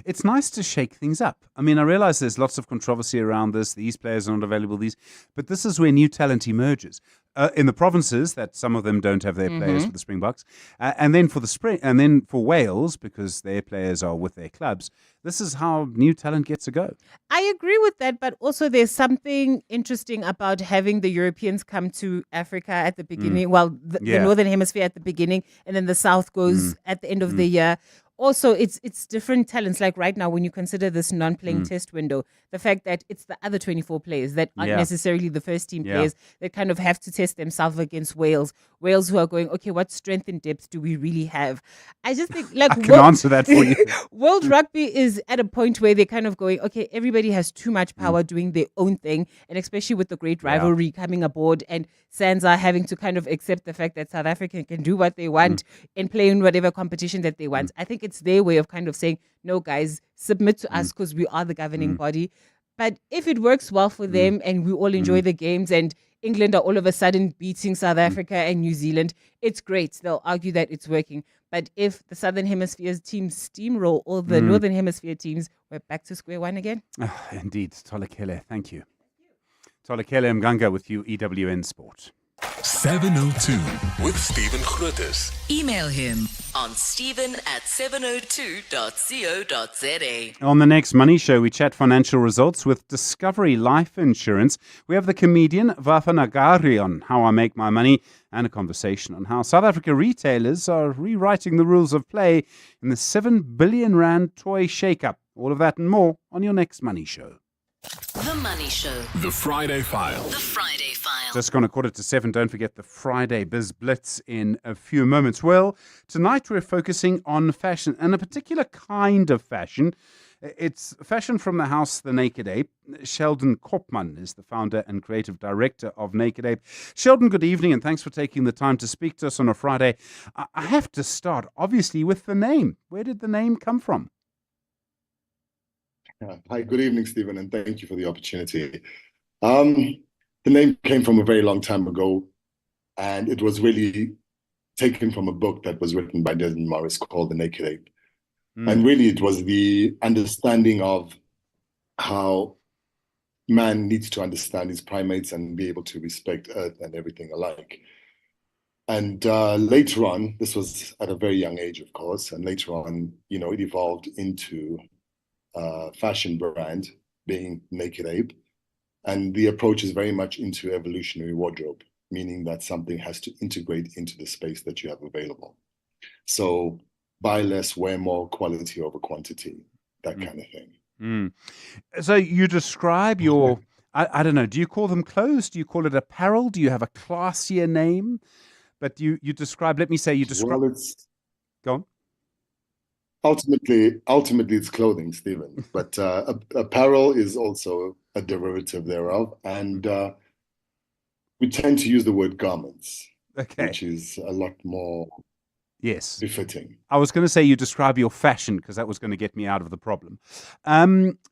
It's nice to shake things up. I mean, I realize there's lots of controversy around this. These players are not available. But this is where new talent emerges. In the provinces, that some of them don't have their players for the Springboks, and then for Wales, because their players are with their clubs. This is how new talent gets a go. I agree with that, but also there's something interesting about having the Europeans come to Africa at the beginning. The Northern Hemisphere at the beginning, and then the South goes at the end of the year. Also, it's different talents. Like right now, when you consider this non-playing test window, the fact that it's the other 24 players that aren't necessarily the first team players that kind of have to test themselves against Wales who are going, okay, what strength and depth do we really have? I just think I can answer that for you. World Rugby is at a point where they're kind of going, okay, everybody has too much power doing their own thing, and especially with the great rivalry coming aboard and Sansa having to kind of accept the fact that South Africa can do what they want and play in whatever competition that they want. I think it's their way of kind of saying, no, guys, submit to us because we are the governing body. But if it works well for them and we all enjoy the games and England are all of a sudden beating South Africa and New Zealand, it's great. They'll argue that it's working. But if the Southern Hemisphere's teams steamroll all the Northern Hemisphere teams, we're back to square one again. Oh, indeed. Tolakele, thank you. Tolakele Mganga with you, EWN Sport. 702 with Stephen Grootes. Email him on stephen@702.co.za. On the next Money Show, we chat financial results with Discovery Life Insurance. We have the comedian Vafa Nagari on How I Make My Money and a conversation on how South Africa retailers are rewriting the rules of play in the 7 billion rand toy shake-up. All of that and more on your next Money Show. The Money Show. The Friday File. The Friday File. Just gone 7:15. Don't forget the Friday Biz Blitz in a few moments. Well, tonight we're focusing on fashion and a particular kind of fashion. It's fashion from the house The Naked Ape. Sheldon Kopman is the founder and creative director of Naked Ape. Sheldon, good evening, and thanks for taking the time to speak to us on a Friday. I have to start, obviously, with the name. Where did the name come from? Hi, good evening, Stephen, and thank you for the opportunity. The name came from a very long time ago, and it was really taken from a book that was written by Desmond Morris called The Naked Ape. And really it was the understanding of how man needs to understand his primates and be able to respect Earth and everything alike. And later on, this was at a very young age, of course, and later on, it evolved into a fashion brand, being Naked Ape. And the approach is very much into evolutionary wardrobe, meaning that something has to integrate into the space that you have available. So buy less, wear more, quality over quantity, that kind of thing. So you describe your, I don't know, do you call them clothes? Do you call it apparel? Do you have a classier name? But you describe, let me say, you describe. Well, it's, go on. Ultimately, it's clothing, Stephen. But apparel is also a derivative thereof. And we tend to use the word garments, which is a lot more befitting. I was going to say you describe your fashion because that was going to get me out of the problem.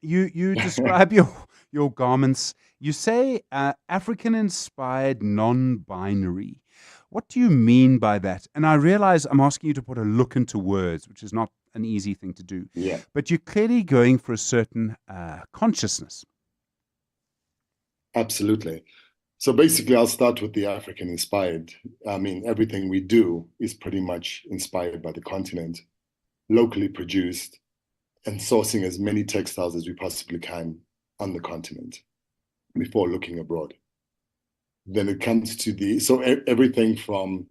You describe your garments. You say African-inspired, non-binary. What do you mean by that? And I realize I'm asking you to put a look into words, which is not an easy thing to do. Yeah. But you're clearly going for a certain consciousness. Absolutely. So basically, I'll start with the African-inspired. I mean, everything we do is pretty much inspired by the continent, locally produced, and sourcing as many textiles as we possibly can on the continent before looking abroad. Then it comes to everything from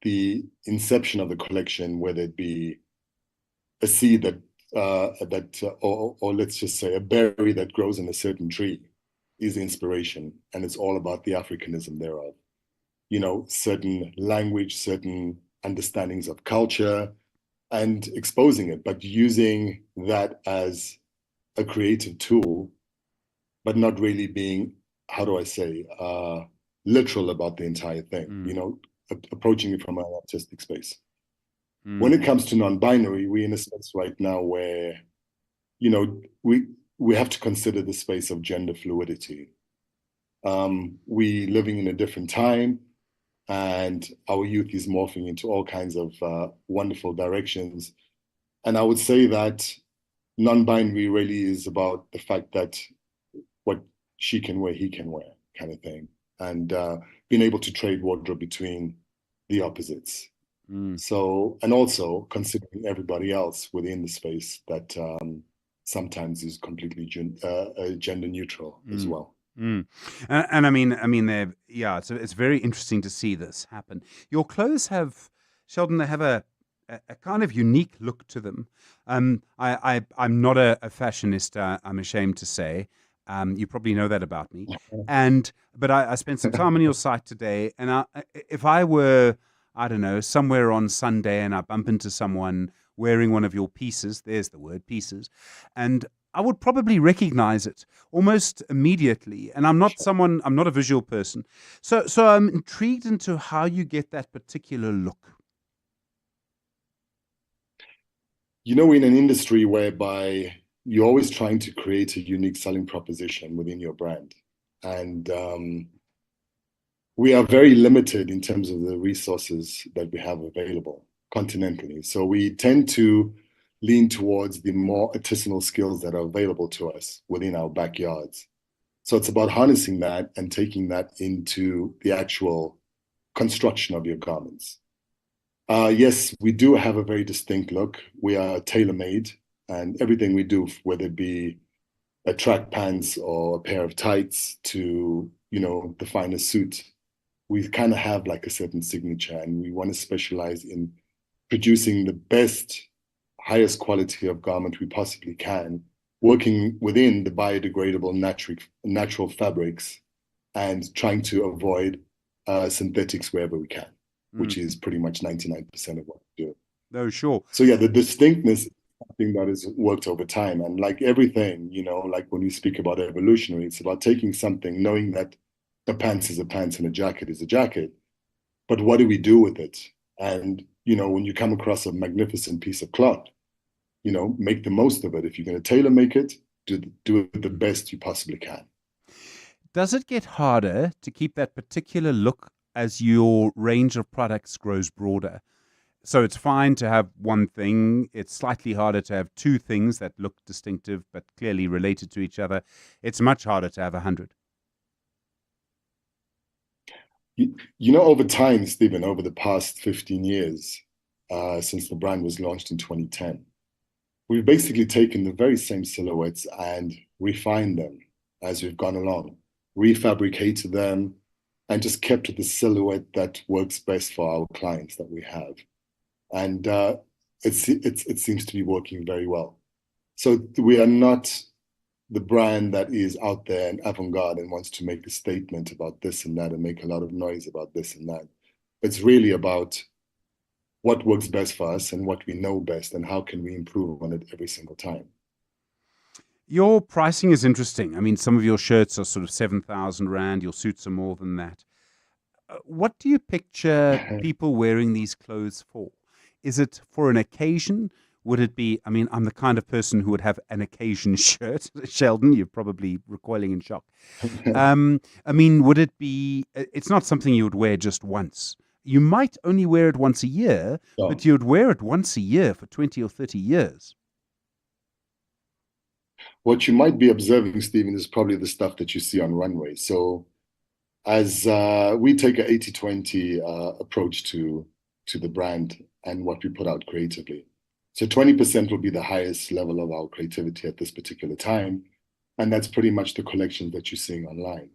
the inception of the collection, whether it be a seed or let's just say a berry that grows in a certain tree, is inspiration, and it's all about the Africanism thereof. Certain language, certain understandings of culture, and exposing it, but using that as a creative tool, but not really being, how do I say, literal about the entire thing, approaching it from an artistic space. When it comes to non-binary, we're in a space right now where, we have to consider the space of gender fluidity. We living in a different time, and our youth is morphing into all kinds of wonderful directions. And I would say that non-binary really is about the fact that what she can wear, he can wear, kind of thing. And being able to trade wardrobe between the opposites. So, and also considering everybody else within the space that sometimes is completely gender neutral as well. And I mean, it's very interesting to see this happen. Your clothes have, Sheldon, they have a kind of unique look to them. I'm not a fashionista, I'm ashamed to say. You probably know that about me. But I spent some time on your site today, and if I were, I don't know, somewhere on Sunday and I bump into someone wearing one of your pieces, there's the word, pieces, and I would probably recognize it almost immediately. And I'm not a visual person. So I'm intrigued into how you get that particular look. In an industry whereby you're always trying to create a unique selling proposition within your brand. And we are very limited in terms of the resources that we have available continentally. So we tend to lean towards the more artisanal skills that are available to us within our backyards. So it's about harnessing that and taking that into the actual construction of your garments. Yes, we do have a very distinct look. We are tailor-made, and everything we do, whether it be a track pants or a pair of tights to, the finest suit, we kind of have like a certain signature, and we want to specialize in producing the best, highest quality of garment we possibly can, working within the biodegradable natural fabrics and trying to avoid synthetics wherever we can, which is pretty much 99% of what we do. No, sure. So yeah, the distinctness is something that has worked over time. And like everything, like when we speak about evolutionary, it's about taking something, knowing that a pants is a pants and a jacket is a jacket, but what do we do with it? And, when you come across a magnificent piece of cloth, make the most of it. If you're going to tailor make it, do it the best you possibly can. Does it get harder to keep that particular look as your range of products grows broader? So it's fine to have one thing. It's slightly harder to have two things that look distinctive but clearly related to each other. It's much harder to have 100. You know, over time, Stephen, over the past 15 years, since the brand was launched in 2010, we've basically taken the very same silhouettes and refined them as we've gone along, refabricated them, and just kept the silhouette that works best for our clients that we have. And it seems to be working very well. So we are not the brand that is out there and avant-garde and wants to make a statement about this and that and make a lot of noise about this and that. It's really about what works best for us and what we know best and how can we improve on it every single time. Your pricing is interesting. I mean, some of your shirts are sort of 7,000 Rand. Your suits are more than that. What do you picture people wearing these clothes for? Is it for an occasion? Would it be, I mean, I'm the kind of person who would have an occasion shirt. Sheldon, you're probably recoiling in shock. I mean, would it be, it's not something you would wear just once. You might only wear it once a year, but you'd wear it once a year for 20 or 30 years. What you might be observing, Stephen, is probably the stuff that you see on runway. So as we take an 80-20 approach to the brand and what we put out creatively. So 20% will be the highest level of our creativity at this particular time. And that's pretty much the collections that you're seeing online.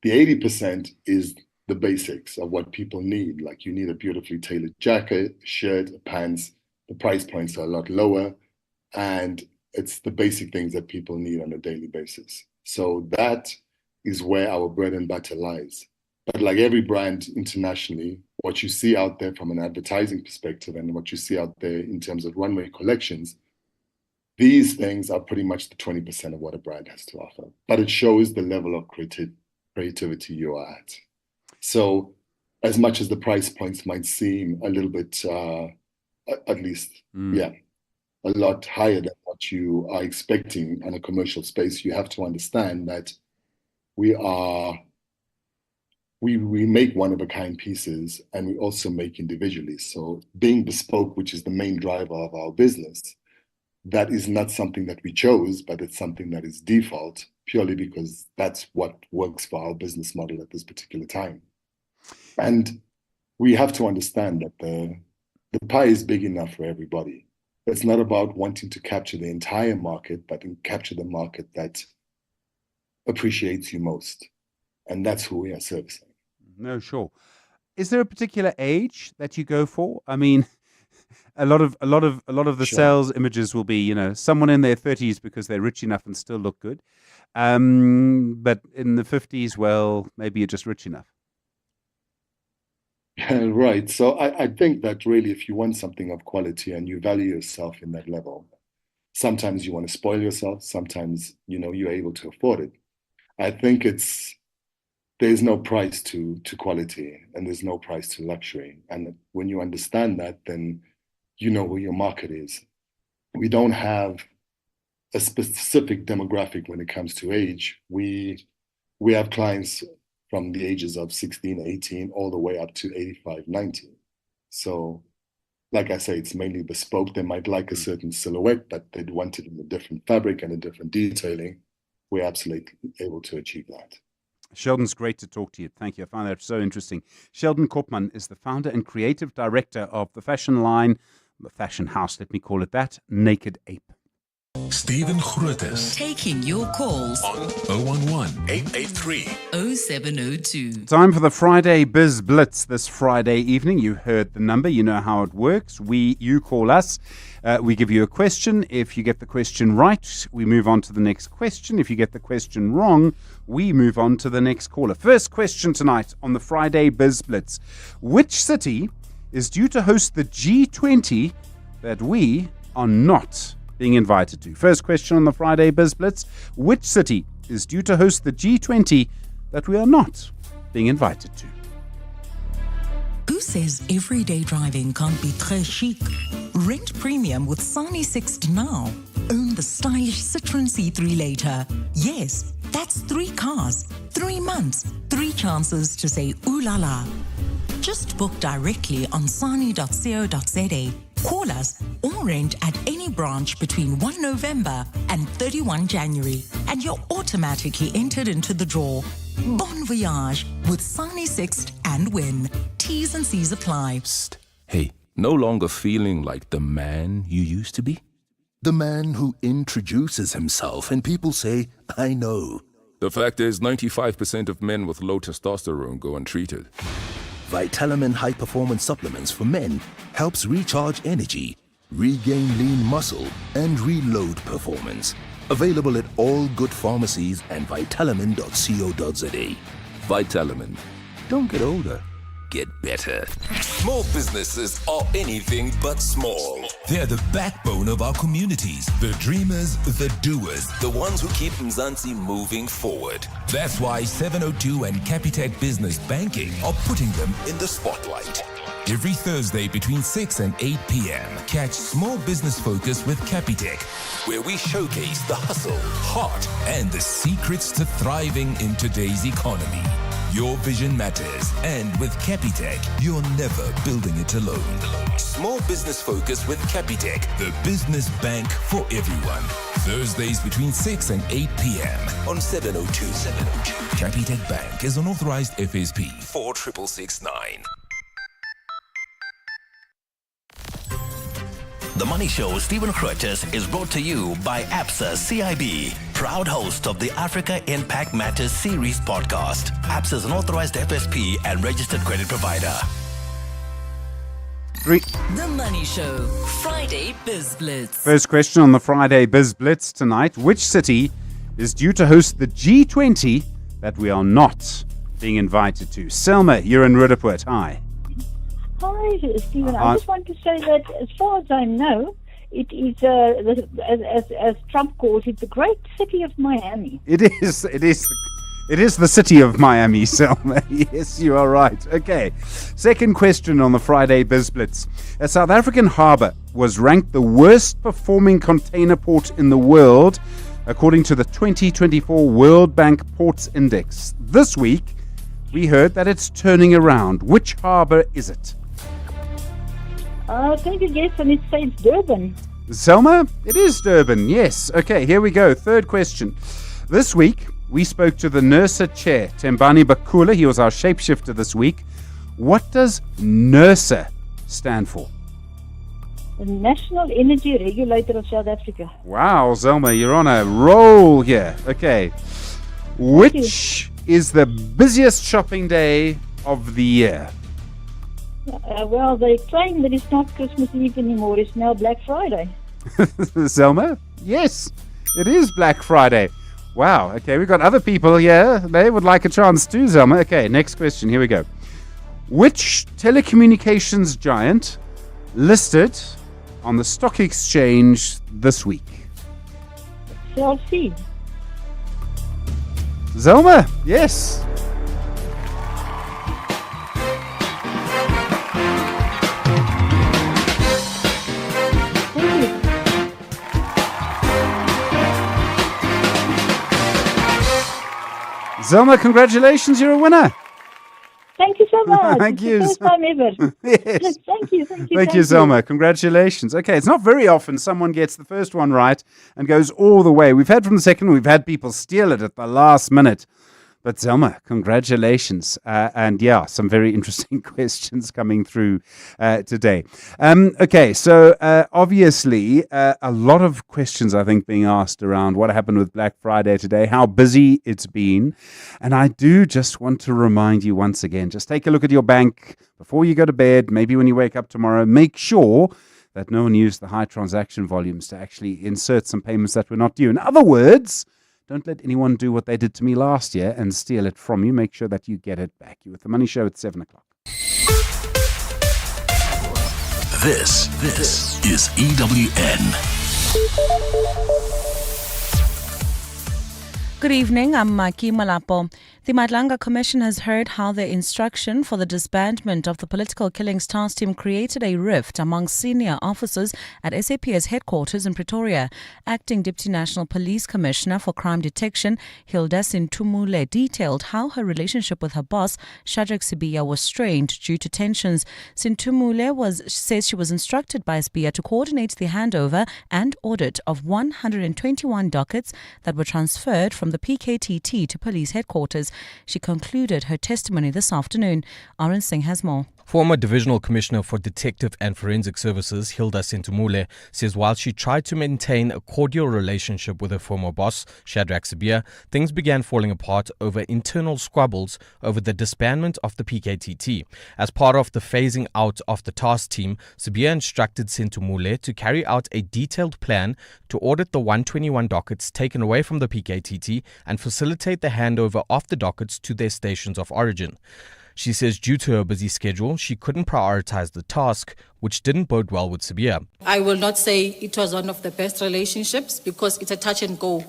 The 80% is the basics of what people need. Like you need a beautifully tailored jacket, shirt, pants. The price points are a lot lower. And it's the basic things that people need on a daily basis. So that is where our bread and butter lies. But like every brand internationally, what you see out there from an advertising perspective and what you see out there in terms of runway collections, these things are pretty much the 20% of what a brand has to offer. But it shows the level of creativity you are at. So as much as the price points might seem a little bit, at least, a lot higher than what you are expecting in a commercial space, you have to understand that we make one-of-a-kind pieces and we also make individually. So being bespoke, which is the main driver of our business, that is not something that we chose, but it's something that is default purely because that's what works for our business model at this particular time. And we have to understand that the pie is big enough for everybody. It's not about wanting to capture the entire market, but capture the market that appreciates you most. And that's who we are servicing. No, sure. Is there a particular age that you go for? I mean, a lot of the sales images will be, you know, someone in their 30s because they're rich enough and still look good. But in the 50s, well, maybe you're just rich enough. Right. So I think that really, if you want something of quality and you value yourself in that level, sometimes you want to spoil yourself. Sometimes, you know, you're able to afford it. I think there's no price to quality and there's no price to luxury. And when you understand that, then you know who your market is. We don't have a specific demographic when it comes to age. We have clients from the ages of 16, 18, all the way up to 85, 90. So, like I say, it's mainly bespoke. They might like a certain silhouette, but they'd want it in a different fabric and a different detailing. We're absolutely able to achieve that. Sheldon's great to talk to you. Thank you. I find that so interesting. Sheldon Koopman is the founder and creative director of the fashion line, the fashion house, let me call it that, Naked Ape. Stephen Grootes. Taking your calls on 011-883-0702. Time for the Friday Biz Blitz this Friday evening. You heard the number. You know how it works. You call us. We give you a question. If you get the question right, we move on to the next question. If you get the question wrong, we move on to the next caller. First question tonight on the Friday Biz Blitz. Which city is due to host the G20 that we are not being invited to? First question on the Friday Biz Blitz. Which city is due to host the G20 that we are not being invited to? Who says everyday driving can't be très chic? Rent premium with Sani 6 now. Own the stylish Citroen C3 later. Yes, That's 3 cars, 3 months, 3 chances to say ooh la la. Just book directly on sani.co.za. Call us or rent at any branch between 1 November and 31 January, and you're automatically entered into the draw. Bon voyage with Sani Sixt and Win. T's and C's apply. Psst. Hey, no longer feeling like the man you used to be? The man who introduces himself and people say, I know. The fact is, 95% of men with low testosterone go untreated. Vitalamin High Performance Supplements for men helps recharge energy, regain lean muscle, and reload performance. Available at all good pharmacies and vitalamin.co.za. Vitalamin. Don't get older. Get better. Small businesses are anything but small. They're the backbone of our communities. The dreamers, the doers, the ones who keep Mzansi moving forward. That's why 702 and Capitec Business Banking are putting them in the spotlight. Every Thursday between 6 and 8 p.m. catch Small Business Focus with Capitec, where we showcase the hustle, heart, and the secrets to thriving in today's economy. Your vision matters, and with Capitec, you're never building it alone. Small Business Focus with Capitec, the business bank for everyone. Thursdays between 6 and 8 p.m. on 702. Capitec Bank is an authorized FSP 46669. The Money Show, Stephen Grootes, is brought to you by ABSA CIB, proud host of the Africa Impact Matters series podcast. ABSA is an authorized FSP and registered credit provider. The Money Show, Friday Biz Blitz. First question on the Friday Biz Blitz tonight. Which city is due to host the G20 that we are not being invited to? Selma, you're in Rudaport. Hi. Hi, Stephen. I just want to say that, as far as I know, it is, as Trump calls it, the great city of Miami. It is the city of Miami, Selma. Yes, you are right. Okay. Second question on the Friday Biz Blitz. A South African harbour was ranked the worst performing container port in the world, according to the 2024 World Bank Ports Index. This week, we heard that it's turning around. Which harbour is it? I'm going to guess, and it says Durban. Selma, it is Durban, yes. Okay, here we go. Third question. This week, we spoke to the NERSA chair, Tembani Bakula. He was our shapeshifter this week. What does NERSA stand for? The National Energy Regulator of South Africa. Wow, Selma, you're on a roll here. Okay. Which is the busiest shopping day of the year? Well, they claim that it's not Christmas Eve anymore. It's now Black Friday. Selma? Yes, it is Black Friday. Wow. Okay, we've got other people here. They would like a chance too, Selma. Okay, next question. Here we go. Which telecommunications giant listed on the stock exchange this week? Chelsea. Selma? Yes. Zelma, congratulations, you're a winner. Thank you so much. Thank you. First time ever. Yes. Thank you. Thank you, Zelma. Congratulations. Okay, it's not very often someone gets the first one right and goes all the way. We've had from the second, we've had people steal it at the last minute. But Zelma, congratulations. And yeah, some very interesting questions coming through today. Okay, so obviously a lot of questions, I think, being asked around what happened with Black Friday today, how busy it's been. And I do just want to remind you once again, just take a look at your bank before you go to bed, maybe when you wake up tomorrow. Make sure that no one used the high transaction volumes to actually insert some payments that were not due. In other words, don't let anyone do what they did to me last year and steal it from you. Make sure that you get it back. You're with The Money Show at 7 o'clock. This is EWN. Good evening, I'm Maki Malapo. The Madlanga Commission has heard how their instruction for the disbandment of the political killings task team created a rift among senior officers at SAPS headquarters in Pretoria. Acting Deputy National Police Commissioner for Crime Detection, Hilda Sintumule, detailed how her relationship with her boss, Shadrack Sibiya, was strained due to tensions. Sintumule says she was instructed by Sibiya to coordinate the handover and audit of 121 dockets that were transferred from the PKTT to police headquarters. She concluded her testimony this afternoon. Arun Singh has more. Former Divisional Commissioner for Detective and Forensic Services, Hilda Sintumule, says while she tried to maintain a cordial relationship with her former boss, Shadrack Sibiya, things began falling apart over internal squabbles over the disbandment of the PKTT. As part of the phasing out of the task team, Sibiya instructed Sintumule to carry out a detailed plan to audit the 121 dockets taken away from the PKTT and facilitate the handover of the dockets to their stations of origin. She says due to her busy schedule, she couldn't prioritize the task, which didn't bode well with Sibiya. I will not say it was one of the best relationships because it's a touch and go.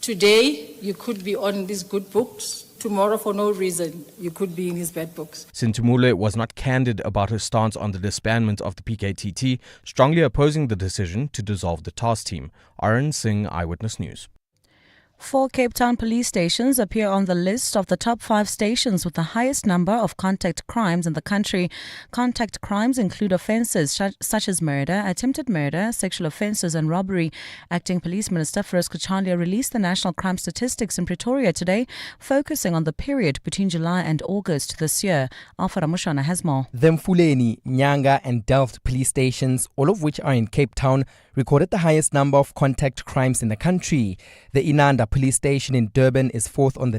Today, you could be on these good books. Tomorrow, for no reason, you could be in his bad books. Sintumule was not candid about her stance on the disbandment of the PKTT, strongly opposing the decision to dissolve the task team. Arun Singh, Eyewitness News. 4 Cape Town police stations appear on the list of the top 5 stations with the highest number of contact crimes in the country. Contact crimes include offences such as murder, attempted murder, sexual offences and robbery. Acting Police Minister Firoz Kachaliya released the national crime statistics in Pretoria today, focusing on the period between July and August this year. Alpha Ramushana has more. The Mfuleni, Nyanga and Delft police stations, all of which are in Cape Town, recorded the highest number of contact crimes in the country. The Inanda police station in Durban is 4th on the list.